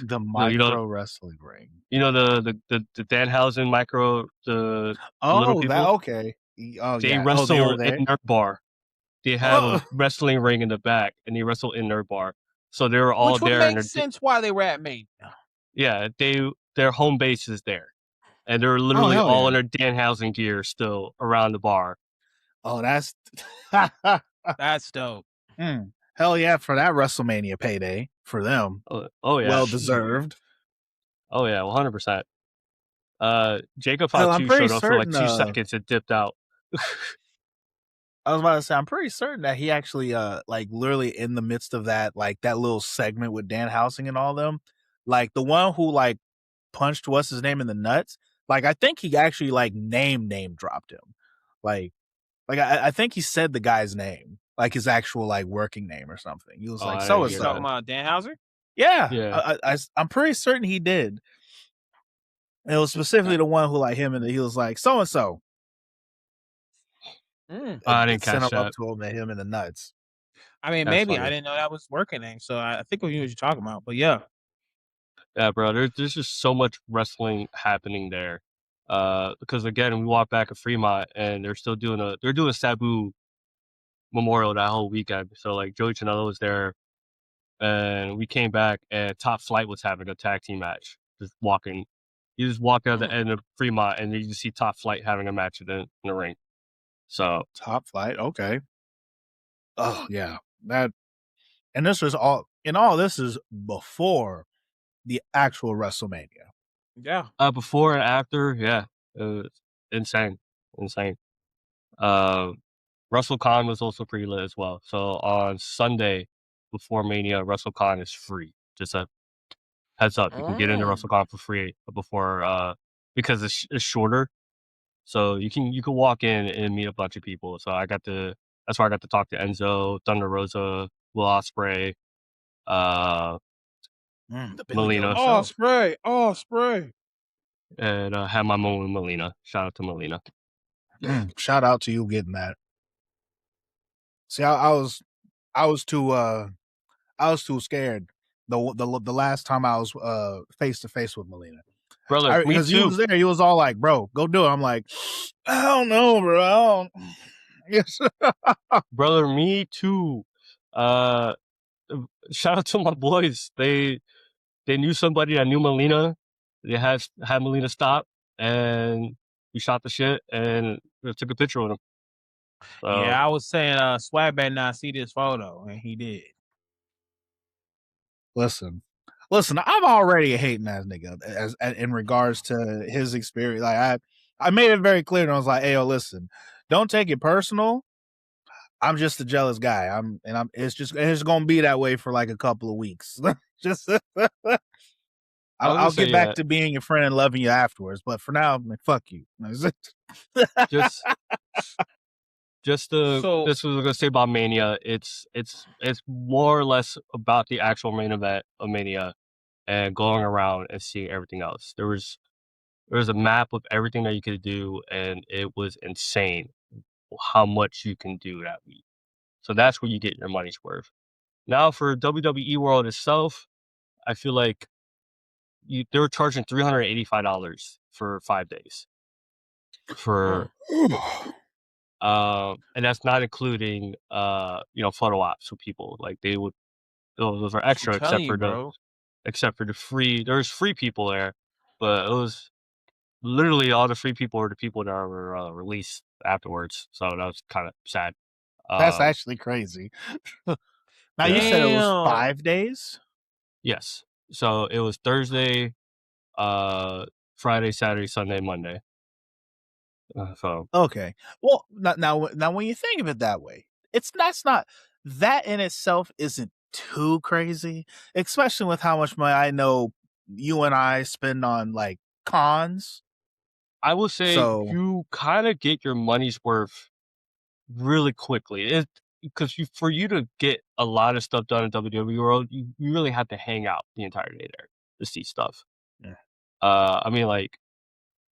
The micro wrestling ring. You know the Danhausen micro, the little people. Okay. Oh, they yeah. wrestle in Nerd Bar. They have a wrestling ring in the back, and they wrestle in Nerd Bar. So they were all Which there. Which would make sense why they were at Mania. Yeah, their home base is there, and they're literally all in their Danhausen gear still around the bar. Oh, that's that's dope. Hell yeah, for that WrestleMania payday for them. Oh yeah, well deserved. Oh yeah, 100%. Jacob Hell, I'm Fatu pretty showed up for like certain. 2 seconds and dipped out. I was about to say, I'm pretty certain that he actually, like, literally in the midst of that, like, that little segment with Dan Housing and all them, like, the one who, like, punched what's his name in the nuts, like, I think he actually, like, name dropped him. Like, I think he said the guy's name, like, his actual, like, working name or something. He was like, I so didn't and You hear talking so. that. about Dan Houser? Yeah. Yeah. I'm pretty certain he did. It was specifically the one who, like, him and he was like, so and so. I didn't Sent catch him up that. to him and him in the nuts. I mean, That's maybe I funny. didn't know that was working name, so I think we knew what you're talking about. But yeah, Yeah, bro. There's just so much wrestling happening there. Because again, we walked back at Fremont and they're doing a Sabu Memorial that whole weekend. So like Joey Janela was there, and we came back and Top Flight was having a tag team match. Just walking, you just walk out the end of Fremont and you just see Top Flight having a match in the ring. So Top Flight, okay. Oh yeah, that and this was all this is before the actual WrestleMania. yeah. before and after, yeah, it was insane. WrestleCon was also pretty lit as well. So on Sunday before Mania, WrestleCon is free. Just a heads up, you can get into WrestleCon for free before because it's shorter. So you can walk in and meet a bunch of people. So that's why I got to talk to Enzo, Thunder Rosa, Will Ospreay, The Billy Melina. Gunn show. Oh, spray. And had my moment with Melina. Shout out to Melina. Shout out to you getting that. See, I was too scared. The last time I was face to face with Melina, Brother, me because you too. was there, you was all like, "Bro, go do it." I'm like, I don't know, bro. I don't. Yes, Brother, me too. Uh, Shout out to my boys. They knew somebody that knew Melina. They had Melina stop, and we shot the shit and took a picture with him. So, Yeah, I was saying Swag better not see this photo, and he did. listen, I'm already a hating ass nigga as in regards to his experience. Like I made it very clear, and I was like, "Hey, yo, listen, don't take it personal. I'm just a jealous guy. It's gonna be that way for like a couple of weeks. Just I was gonna I'll say, get back to being your friend and loving you afterwards. But for now, man, fuck you." just So this was gonna say about Mania. It's more or less about the actual main event of Mania and going around and seeing everything else. There was a map of everything that you could do, and it was insane how much you can do that week. So that's where you get your money's worth. Now for WWE World itself, I feel like they were charging $385 for 5 days for and that's not including photo ops with people. Like those are I'm extra telling you, bro. except for the free. There's free people there, but it was literally all the free people were the people that were released afterwards. So that was kind of sad. That's actually crazy. Now you Yeah. said it was Damn. 5 days. Yes. So it was Thursday, Friday, Saturday, Sunday, Monday. So Okay. Well, now when you think of it that way, that's not that in itself isn't too crazy, especially with how much money I know you and I spend on like cons. I will say So you kind of get your money's worth really quickly. Because for you to get a lot of stuff done in WWE World, you really have to hang out the entire day there to see stuff. Yeah. I mean, like,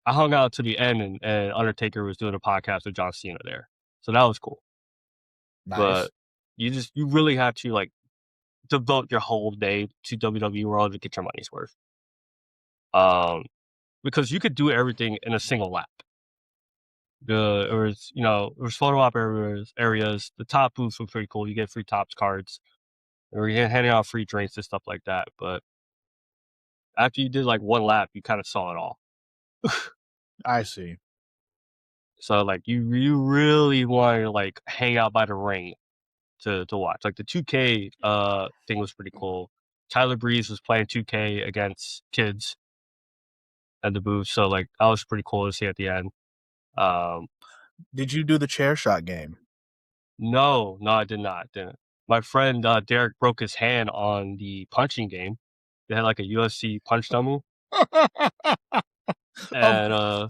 I hung out to the end, and Undertaker was doing a podcast with John Cena there, so that was cool. nice. But you really have to like devote your whole day to WWE World to get your money's worth. Because you could do everything in a single lap. There was photo op areas. The top booths were pretty cool. You get free Tops cards. Or you're handing out free drinks and stuff like that. But after you did like one lap, you kind of saw it all. I see. So like you really want to like hang out by the ring to watch. Like the 2K thing was pretty cool. Tyler Breeze was playing 2K against kids. at the booth. So like that was pretty cool to see at the end. Did you do the chair shot game? No, I did not. Didn't. My friend Derek broke his hand on the punching game. They had like a UFC punch dummy, and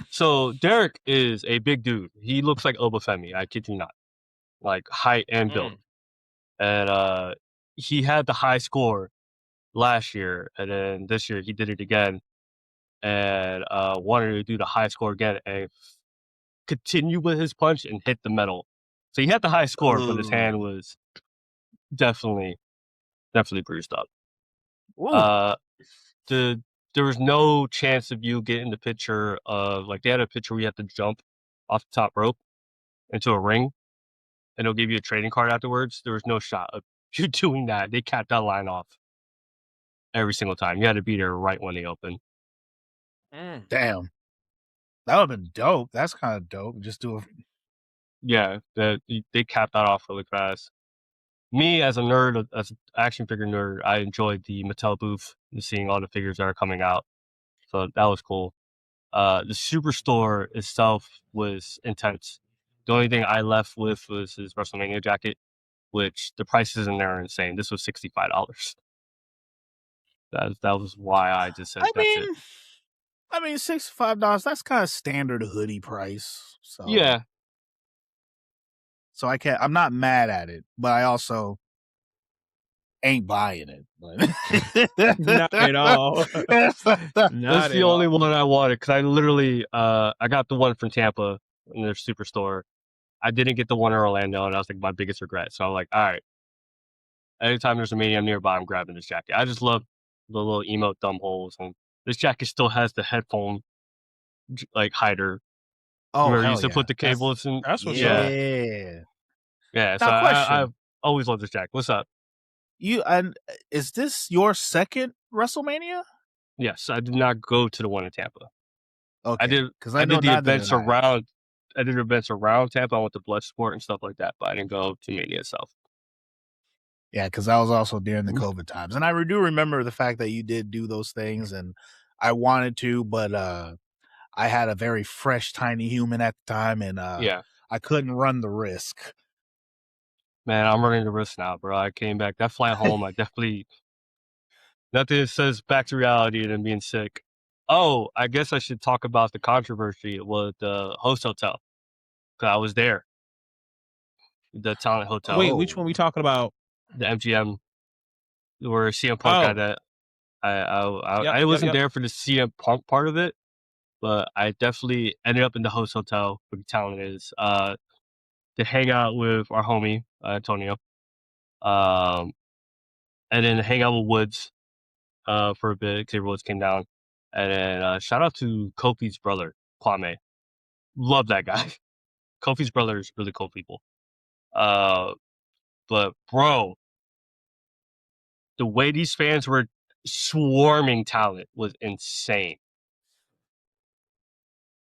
so Derek is a big dude. He looks like Obafemi. I kid you not, like height and build. And he had the high score last year, and then this year he did it again, and wanted to do the high score again and continue with his punch and hit the metal. So he had the high score, but his hand was definitely bruised up. There was no chance of you getting the picture of, like, they had a picture where you have to jump off the top rope into a ring, and they'll give you a trading card afterwards. There was no shot of you doing that. They capped that line off every single time. You had to be there right when they opened. Damn. That would have been dope. That's kind of dope. Just do it. Yeah, they capped that off really fast. Me, as a nerd, as an action figure nerd, I enjoyed the Mattel booth and seeing all the figures that are coming out. So that was cool. The Superstore itself was intense. The only thing I left with was his WrestleMania jacket, which the prices in there are insane. This was $65. That was why I just said it. I mean, $65. That's kind of standard hoodie price. So yeah. So I'm not mad at it, but I also ain't buying it. But not at all. That's the only one I wanted, because I literally I got the one from Tampa in their Superstore. I didn't get the one in Orlando, and that was like my biggest regret. So I'm like, all right, anytime there's a Mania nearby, I'm grabbing this jacket. I just love the little emote thumb holes, and this jacket still has the headphone like hider. Where you used to put the cables in. That's what's up. Yeah. So I've always loved this jacket. What's up? Is this your second WrestleMania? Yes, I did not go to the one in Tampa. Okay, I did the events around. I did events around Tampa. I went to Bloodsport and stuff like that, but I didn't go to Mania itself. Yeah, because I was also during the COVID times, and I do remember the fact that you did do those things, and I wanted to, but I had a very fresh, tiny human at the time, and I couldn't run the risk. Man, I'm running the risk now, bro. I came back. That flight home, I definitely... Nothing says back to reality than being sick. Oh, I guess I should talk about the controversy with the host hotel. Because I was there. The Talent Hotel. Wait, which one we talking about? The MGM, where CM Punk had that. I wasn't there for the CM Punk part of it, but I definitely ended up in the host hotel where the talent is, to hang out with our homie, Antonio. And then hang out with Woods for a bit. Xavier Woods came down. And then shout out to Kofi's brother, Kwame. Love that guy. Kofi's brother is really cool people. But bro, the way these fans were swarming talent was insane.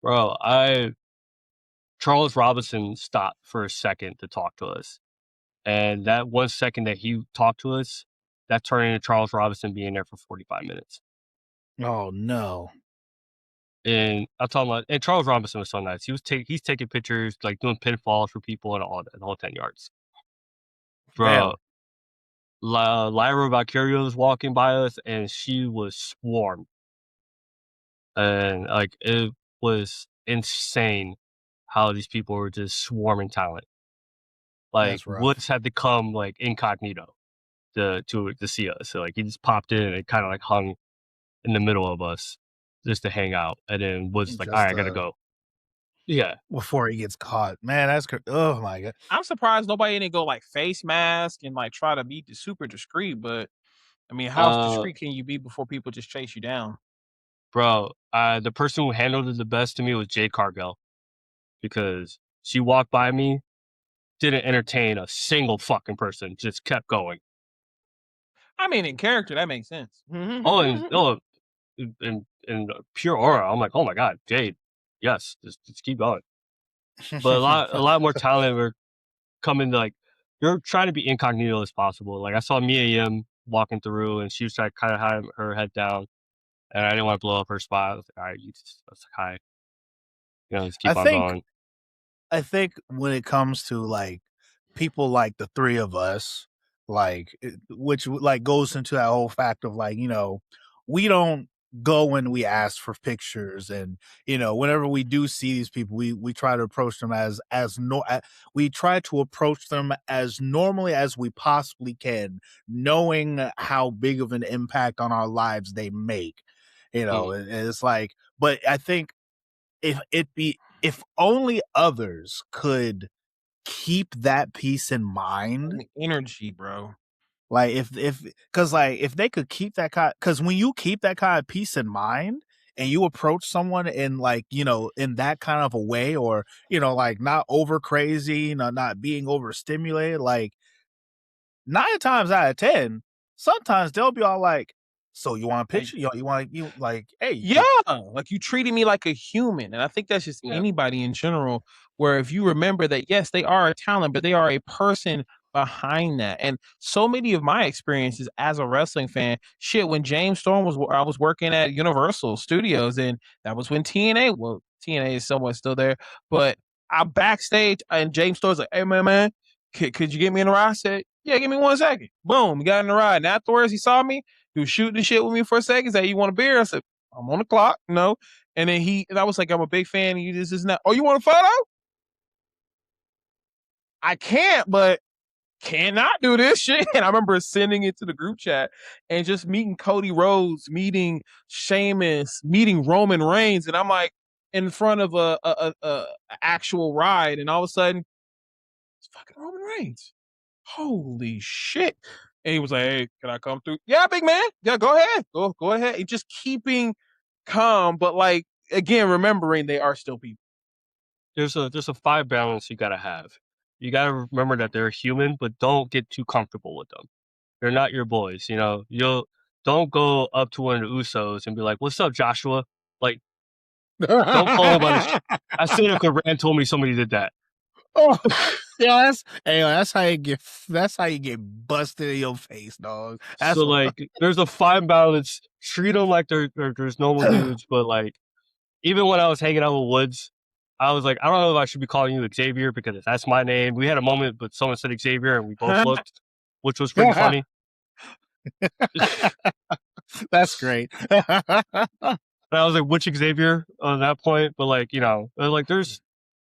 Bro, Charles Robinson stopped for a second to talk to us. And that 1 second that he talked to us, that turned into Charles Robinson being there for 45 minutes. Oh no. And I'm talking about, and Charles Robinson was so nice. He's taking pictures, like doing pinfalls for people and all that, the whole 10 yards. Bro, Lyra Valkyria was walking by us, and she was swarmed. And like, it was insane how these people were just swarming talent. Like, Woods had to come like incognito to see us. So like, he just popped in and kind of like hung in the middle of us just to hang out. And then Woods like, all right, I gotta go. Yeah. Before he gets caught. Man, that's oh my God. I'm surprised nobody didn't go like face mask and like try to be super discreet, but I mean, how discreet can you be before people just chase you down? Bro, the person who handled it the best to me was Jade Cargill, because she walked by me, didn't entertain a single fucking person, just kept going. I mean, in character, that makes sense. In pure aura, I'm like, oh my God, Jade, yes, just keep going. But a lot more talent were coming to, like, you're trying to be incognito as possible. Like, I saw Mia Yim walking through, and she was trying to kind of have her head down. and I didn't want to blow up her spot. I was like, all right, that's hi. Let's I keep on think going. I think when it comes to like people like the three of us, which like goes into that whole fact of like, we don't go when we ask for pictures, and whenever we do see these people, we try to approach them we try to approach them as normally as we possibly can, knowing how big of an impact on our lives they make. And it's like, but I think if only others could keep that peace in mind, Energy, bro. like if they could keep that kind, because when you keep that kind of peace in mind and you approach someone in like in that kind of a way, or like not over crazy, not being overstimulated, like 9 times out of 10, sometimes they'll be all like, so you want a picture? You like, hey, Yeah, like you treated me like a human. And I think that's just Yeah. anybody in general, where if you remember that, yes, they are a talent, but they are a person behind that. And so many of my experiences as a wrestling fan, shit, when James Storm I was working at Universal Studios, and that was when TNA is somewhat still there, but I'm backstage and James Storm's like, hey, man, could you get me in the ride? I said, yeah, give me 1 second. Boom, got in the ride. And afterwards, he saw me. He was shooting the shit with me for a second. Said, you want a beer? I said, I'm on the clock. No. And then and I was like, I'm a big fan of you. This is not. Oh, you want a photo? I can't, but cannot do this shit. And I remember sending it to the group chat and just meeting Cody Rhodes, meeting Sheamus, meeting Roman Reigns. And I'm like in front of a actual ride. And all of a sudden, it's fucking Roman Reigns. Holy shit. And he was like, hey, can I come through? Yeah, big man. Yeah, go ahead. Go ahead. And just keeping calm, but like again, remembering they are still people. There's a fine balance you gotta have. You gotta remember that they're human, but don't get too comfortable with them. They're not your boys. Don't go up to one of the Usos and be like, "What's up, Joshua?" Like, don't call him by the. I seen if Rand told me somebody did that. Oh, yeah, that's how you get. That's how you get busted in your face, dog. That's So like, there's a fine balance. Treat them like there's normal dudes, but like, even when I was hanging out with Woods, I was like, I don't know if I should be calling you Xavier because that's my name. We had a moment, but someone said Xavier, and we both looked, which was pretty funny. That's great. And I was like, which Xavier on that point? But like,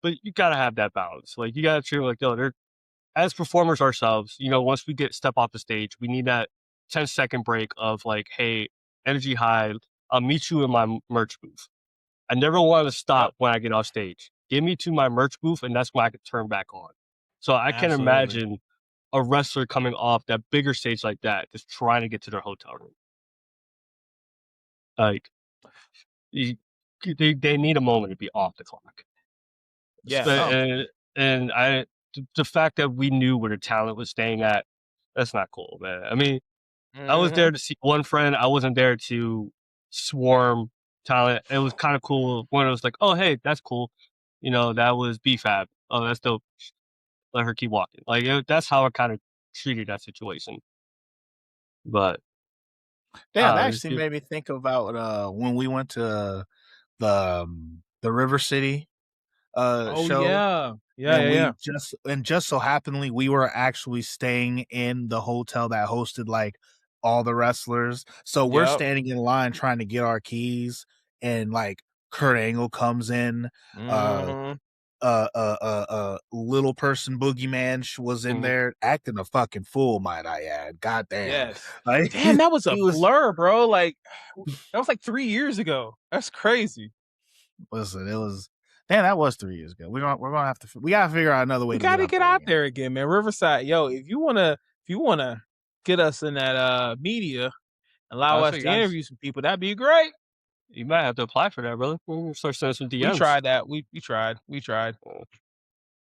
but you gotta have that balance. Like, you gotta treat them like, they're as performers ourselves. Once we step off the stage, we need that 10-second break of like, hey, energy high. I'll meet you in my merch booth. I never want to stop when I get off stage. Get me to my merch booth, and that's when I can turn back on. So I can imagine a wrestler coming off that bigger stage like that, just trying to get to their hotel room. Like, they need a moment to be off the clock. Yeah. And the fact that we knew where the talent was staying at, that's not cool, man. I mean, I was there to see one friend. I wasn't there to swarm talent. It was kind of cool when it was like, oh, hey, that's cool. That was BFAB. Oh, that's dope. Let her keep walking. Like, that's how I kind of treated that situation. But damn, that actually made me think about when we went to the River City show. Yeah. Just so happenly we were actually staying in the hotel that hosted like all the wrestlers. So we're standing in line trying to get our keys, and like Kurt Angle comes in. Little person boogeyman was in there acting a fucking fool, might I add. God damn. Yes. Like, damn, that was a blur, bro. Like, that was like 3 years ago. That's crazy. Listen, it was. Damn, that was 3 years ago. We're gonna have to. We gotta figure out another way. We gotta get out there again, man. Riverside, yo. If you wanna get us in that media, allow us to interview some people, that'd be great. You might have to apply for that, brother. We'll start sending some DMs. We tried that. We tried.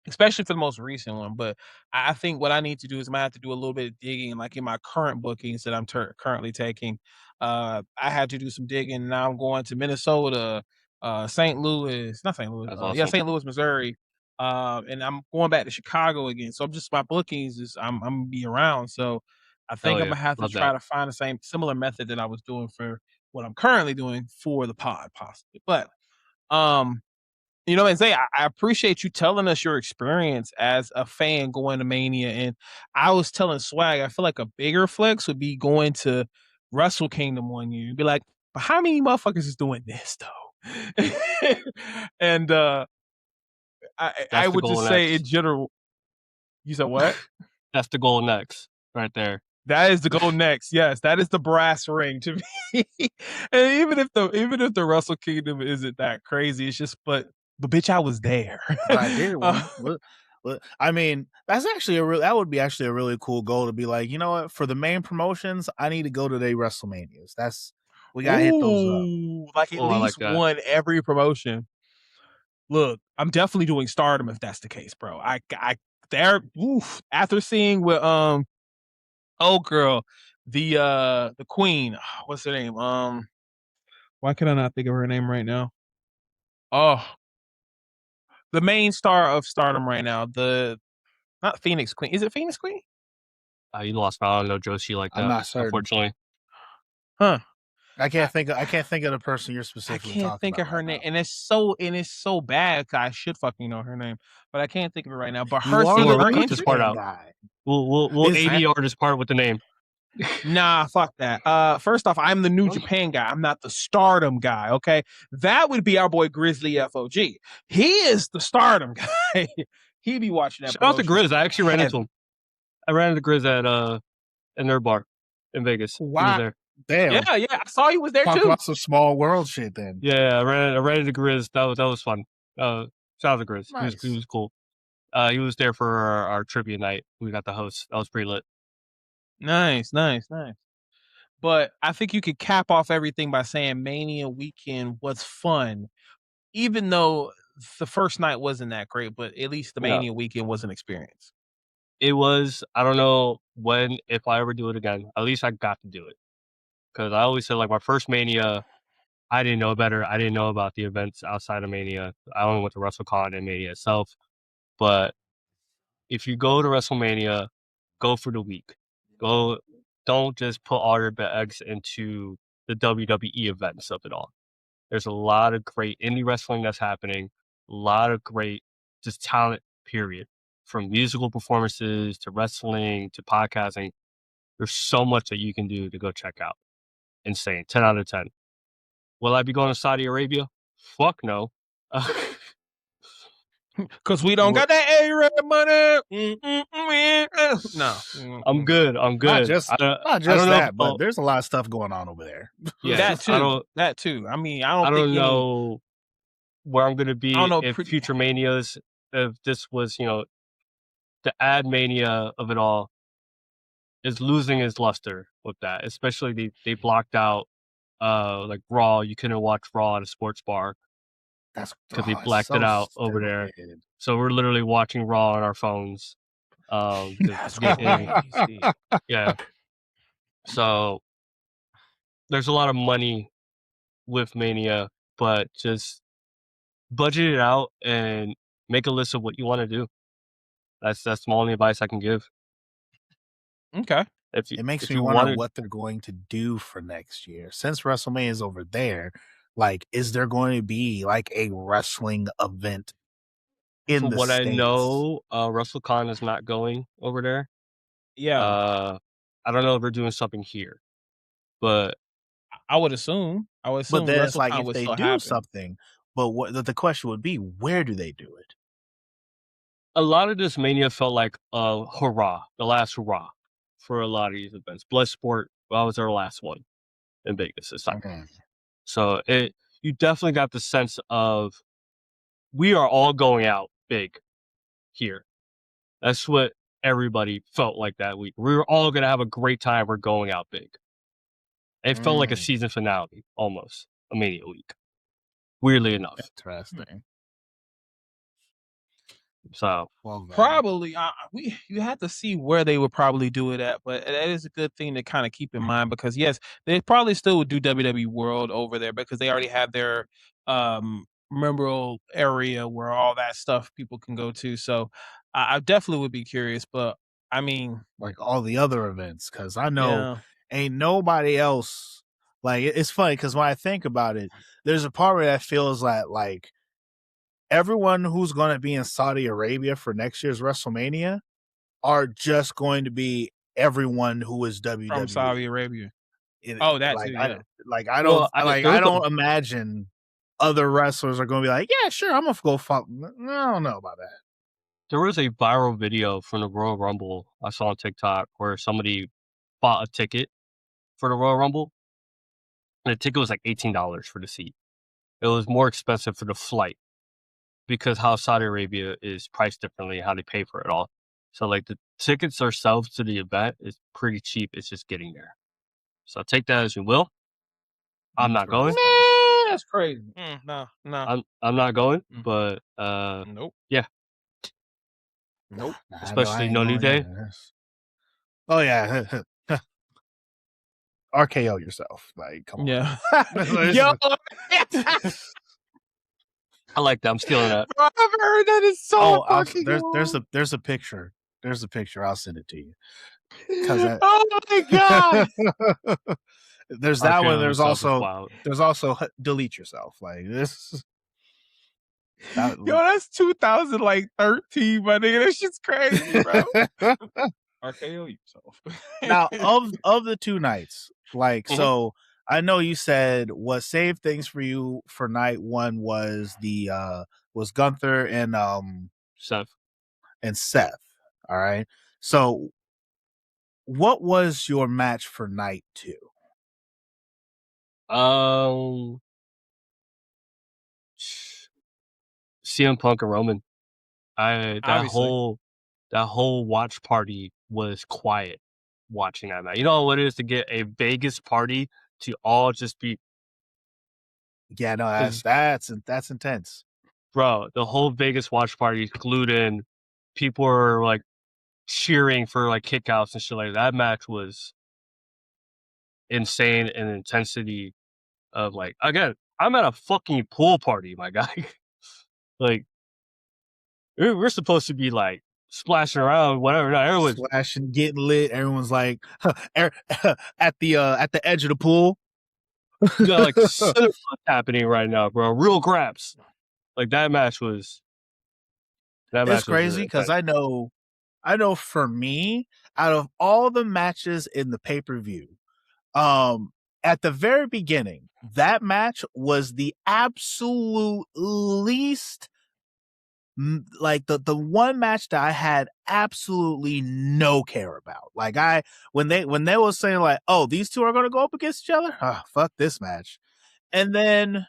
Especially for the most recent one. But I think what I need to do is I might have to do a little bit of digging, like in my current bookings that I'm currently taking. I had to do some digging. And now I'm going to Minnesota, St. Louis, not St. Louis, awesome. St. Louis, Missouri. And I'm going back to Chicago again. So my bookings is I'm gonna be around. So I think I'm gonna have to try to find the similar method that I was doing for what I'm currently doing for the pod, possibly. But you know, and Zay, I appreciate you telling us your experience as a fan going to Mania. And I was telling Swag, I feel like a bigger flex would be going to Wrestle Kingdom one year and be like, but how many motherfuckers is doing this though? And I That's the would goal just say in next. general, you said what? That's the goal next, right there. That is the goal next. Yes, that is the brass ring to me. And even if the Wrestle Kingdom isn't that crazy, it's just but bitch, I was there. I did one. I mean, that's actually that would be actually a really cool goal to be like, you know what? For the main promotions, I need to go to their WrestleManias. We gotta hit those up. Like at I like least that. one every promotion. Look, I'm definitely doing Stardom if that's the case, bro. After seeing with oh girl, the queen, what's her name? Why can I not think of her name right now? Oh, the main star of Stardom right now, not Phoenix Queen. Is it Phoenix Queen? You lost me. I don't know Joshi like that. I'm not certain. Unfortunately. Huh. I can't think of the person you're I specifically can't talking think about of her right name, now. and it's so bad. 'Cause I should fucking know her name, but I can't think of it right now. But You her are seeing the her cut this entry, part out. guy. We'll Is- ADR this part with the name. nah, fuck that. First off, I'm the New Japan guy. I'm not the Stardom guy. Okay, that would be our boy Grizzly FOG. He is the Stardom guy. He be watching that. Shout out to promotion. Grizz. I actually ran into him. I ran into Grizz at their bar in Vegas. Wow. He was there. Damn. Yeah, I saw he was there Talk too. about some small world shit then. Yeah, I ran into Grizz. That was fun. Shout out to Grizz. Nice. He was cool. He was there for our trivia night. We got the host. That was pretty lit. Nice. But I think you could cap off everything by saying Mania weekend was fun, even though the first night wasn't that great. But at least the Mania weekend was an experience. It was. I don't know if I ever do it again. At least I got to do it. Because I always said, like, my first Mania, I didn't know better. I didn't know about the events outside of Mania. I only went to WrestleCon and Mania itself. But if you go to WrestleMania, go for the week. Don't just put all your eggs into the WWE events of it all. There's a lot of great indie wrestling that's happening. A lot of great just talent, period. From musical performances to wrestling to podcasting. There's so much that you can do to go check out. Insane. 10 out of 10. Will I be going to Saudi Arabia? Fuck no. Because we don't got that A-Red money. No. I'm good. Not just I don't that, know but there's a lot of stuff going on over there. Yeah, that too. I mean, I don't know where I'm going to be if future Manias, if this was, the ad mania of it all is losing its luster with that. Especially they blocked out like Raw. You couldn't watch Raw at a sports bar because they blacked it out over there. So we're literally watching Raw on our phones. That's crazy. Yeah. So there's a lot of money with Mania, but just budget it out and make a list of what you want to do. That's the only advice I can give. Okay. It makes me wonder what they're going to do for next year. Since WrestleMania is over there, like, is there going to be like a wrestling event in the States? I know, WrestleCon is not going over there. Yeah. I don't know if they're doing something here, but I would assume. But then it's like if they do something, but the question would be, where do they do it? A lot of this Mania felt like hurrah, the last hurrah for a lot of these events. Bloodsport, that was our last one in Vegas this time. Okay. So you definitely got the sense of we are all going out big here. That's what everybody felt like that week. We were all going to have a great time. We're going out big. It felt like a season finale, almost, a Mania week. Weirdly enough. Interesting. So probably you have to see where they would probably do it at, but that is a good thing to kind of keep in mind because yes, they probably still would do WWE World over there because they already have their memorial area where all that stuff people can go to. So I definitely would be curious, but I mean, like all the other events, because I know ain't nobody else Like it's funny because when I think about it, there's a part where that feels like everyone who's going to be in Saudi Arabia for next year's WrestleMania are just going to be everyone who is WWE from Saudi Arabia. It, Oh, that like too. I Yeah. like I Well, don't like there I was a don't imagine other wrestlers are going to be like, yeah, sure, I'm gonna go fuck. I don't know about that. There was a viral video from the Royal Rumble I saw on TikTok where somebody bought a ticket for the Royal Rumble, and the ticket was like $18 for the seat. It was more expensive for the flight because how Saudi Arabia is priced differently, how they pay for it all. So like the tickets ourselves to the event is pretty cheap. It's just getting there. So take that as you will. I'm not going. Man, that's crazy. No. I'm not going, Mm. but Nope. yeah. Nope. Nah, Especially No New Day. Oh yeah, RKO yourself. Like, come on. Yeah. Yo, I like that. I'm stealing that. Bro, I've heard that is so fucking there's a picture. There's a picture. I'll send it to you. Oh my god. There's that one. There's wild. also delete yourself. Like this. Yo, that's 2013, my nigga. That shit's crazy, bro. RKO yourself. Now, of the two nights, like, so I know you said what saved things for you for night one was was Gunther and Seth. All right. So what was your match for night two? CM Punk and Roman. That Obviously. whole watch party was quiet watching that night. You know what it is to get a Vegas party to all just be. Yeah, no, that's intense. Bro, the whole Vegas watch party glued in. People were like cheering for like kickouts and shit like that. That match was insane in intensity of like, again, I'm at a fucking pool party, my guy. Like, we're supposed to be like splashing around, whatever. Not everyone's splashing, getting lit. Everyone's like at the edge of the pool. Yeah, like cinema happening right now, bro. Real craps. Like that match was. It's crazy because I know for me, out of all the matches in the pay-per-view, at the very beginning, that match was the absolute least, like the one match that I had absolutely no care about. Like when they were saying like, oh, these two are going to go up against each other, fuck this match. And then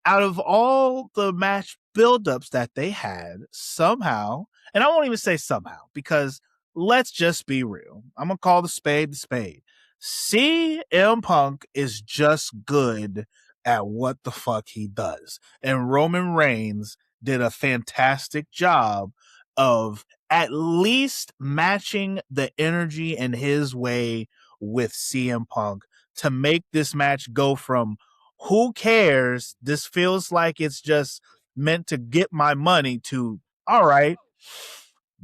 out of all the match buildups that they had, somehow, and I won't even say somehow, because let's just be real. I'm going to call the spade the spade. CM Punk is just good at what the fuck he does. And Roman Reigns did a fantastic job of at least matching the energy in his way with CM Punk to make this match go from who cares? This feels like it's just meant to get my money to, all right,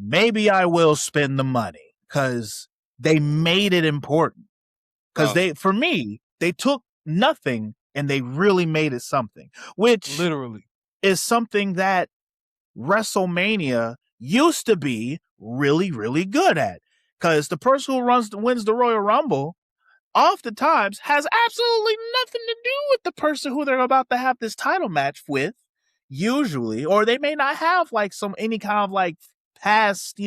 maybe I will spend the money because they made it important. Because for me, they took nothing and they really made it something, which literally is something that WrestleMania used to be really, really good at. Because the person who wins the Royal Rumble oftentimes has absolutely nothing to do with the person who they're about to have this title match with, usually, or they may not have like any kind of like past,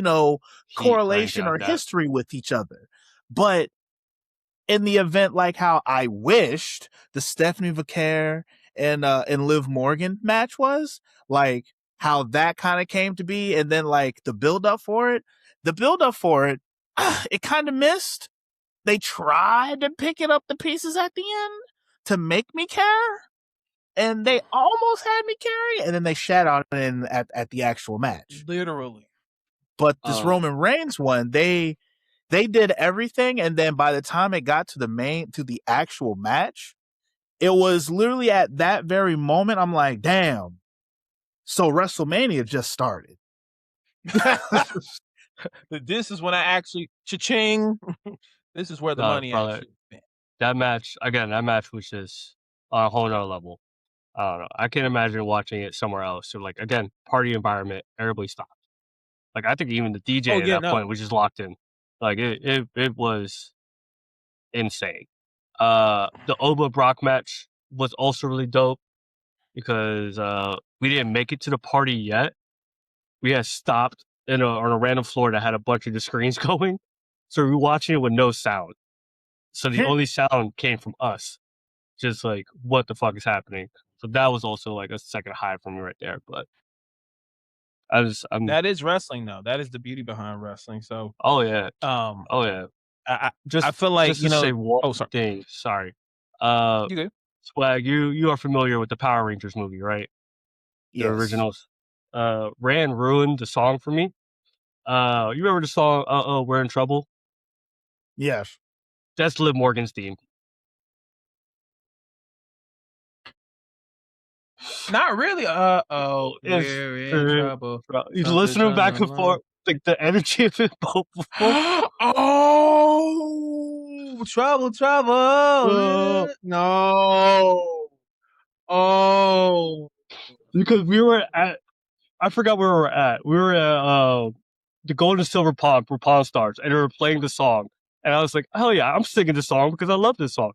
correlation or history with each other. But in the event, like how I wished the Stephanie Vaquer and Liv Morgan match was, like how that kind of came to be, and then like the build up for it, it kind of missed. They tried to pick it up the pieces at the end to make me care, and they almost had me carry, and then they shat on it at the actual match. Literally. But this Roman Reigns one, they did everything, and then by the time it got to the actual match, it was literally at that very moment, I'm like, damn, so WrestleMania just started. This is when I actually cha-ching. This is where the money actually been. that match was just on a whole nother level. I don't know. I can't imagine watching it somewhere else. So like again, party environment, everybody stopped. Like I think even the DJ Oh at yeah, that no. point was just locked in. Like it was insane. The Oba Brock match was also really dope because we didn't make it to the party yet. We had stopped on a random floor that had a bunch of the screens going, so we were watching it with no sound. So the only sound came from us, just like what the fuck is happening. So that was also like a second high for me right there. But That is wrestling though. That is the beauty behind wrestling. So, oh yeah, um, oh yeah. I Just I feel like, just to say one oh, sorry. thing. Sorry, uh, You good? Swag. You are familiar with the Power Rangers movie, right? The Yes. originals. Rand ruined the song for me. You remember the song "Uh-oh, We're in Trouble"? Yes. That's Liv Morgan's theme. Not really. Oh, It's we're in trouble. he's Something's listening back wrong. and forth, like the energy of it both. Oh, trouble. Uh, No. Oh, because we were at, I forgot where we were at. We were at the Gold and Silver Pawn for Pawn Stars, and they were playing the song. And I was like, hell yeah, I'm singing this song because I love this song.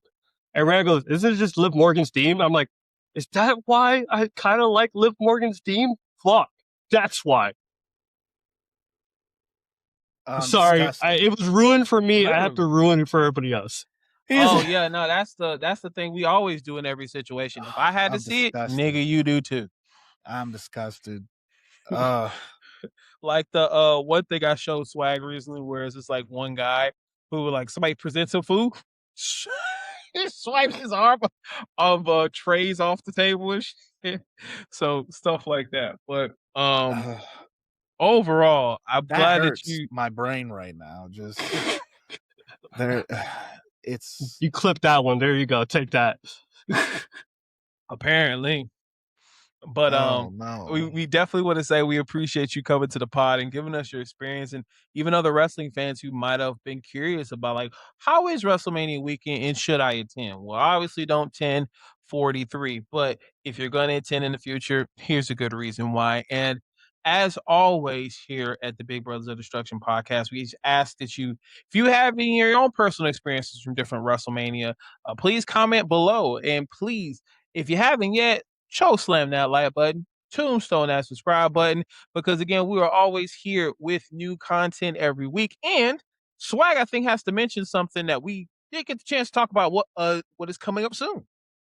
And Rand goes, isn't it just Liv Morgan's theme? I'm like, is that why I kind of like Liv Morgan's theme? Fuck, that's why. Sorry, Disgusted. it was ruined for me. I have to literally. ruin it for everybody else. Oh yeah, no, that's the thing we always do in every situation. If I had to I'm see it, disgusted. nigga, you do too. I'm disgusted. Like the one thing I showed Swag recently, where it's just like one guy who like somebody presents him food, he swipes his arm of trays off the table and shit. So stuff like that. But overall, I'm that glad that hurts you my brain right now. Just there, it's You clip that one. There you go. Take that. apparently. But oh no. we definitely want to say we appreciate you coming to the pod and giving us your experience, and even other wrestling fans who might have been curious about like how is WrestleMania weekend and should I attend? Well, obviously don't attend 43, but if you're going to attend in the future, here's a good reason why. And as always, here at the Big Brothers of Destruction podcast, we ask that you, if you have any of your own personal experiences from different WrestleMania, please comment below, and please, if you haven't yet, slam that like button, tombstone that subscribe button, because again, we are always here with new content every week. And Swag, I think, has to mention something that we did get the chance to talk about what is coming up soon.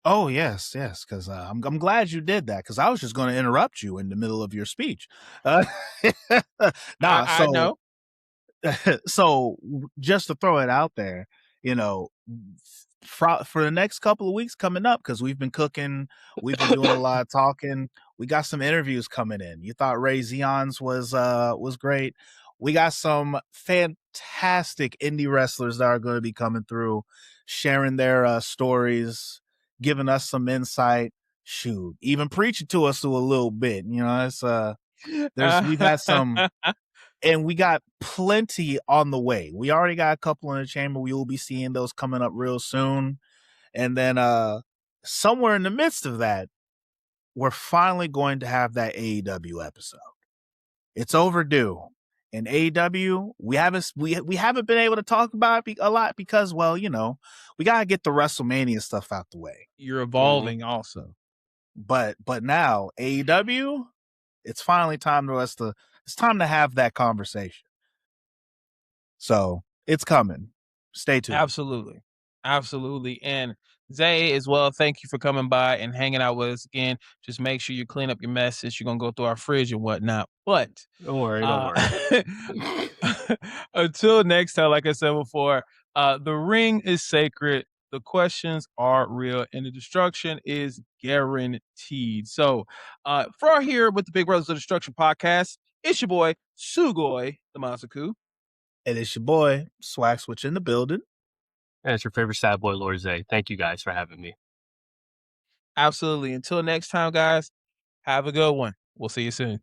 Oh yes, because I'm glad you did that because I was just going to interrupt you in the middle of your speech. I know. So just to throw it out there, you know, for the next couple of weeks coming up, because we've been cooking, we've been doing a lot of talking. We got some interviews coming in. You thought Ray Zion's was great. We got some fantastic indie wrestlers that are going to be coming through, sharing their stories, giving us some insight. Shoot, even preaching to us a little bit. You know, it's we've had some. And we got plenty on the way. We already got a couple in the chamber. We will be seeing those coming up real soon. And then somewhere in the midst of that, we're finally going to have that AEW episode. It's overdue. And AEW, we haven't been able to talk about it a lot because, well, you know, we gotta get the WrestleMania stuff out the way. You're evolving also. But now AEW, it's finally time it's time to have that conversation. So it's coming. Stay tuned. Absolutely. And Zay as well, thank you for coming by and hanging out with us again. Just make sure you clean up your messes. You're gonna go through our fridge and whatnot. But Don't worry. until next time, like I said before, the ring is sacred, the questions are real, and the destruction is guaranteed. So for here with the Big Brothers of Destruction podcast, it's your boy Sugoi the Masaku. And it's your boy, Swag Switch in the building. And it's your favorite sad boy, Lord Zay. Thank you guys for having me. Absolutely. Until next time, guys, have a good one. We'll see you soon.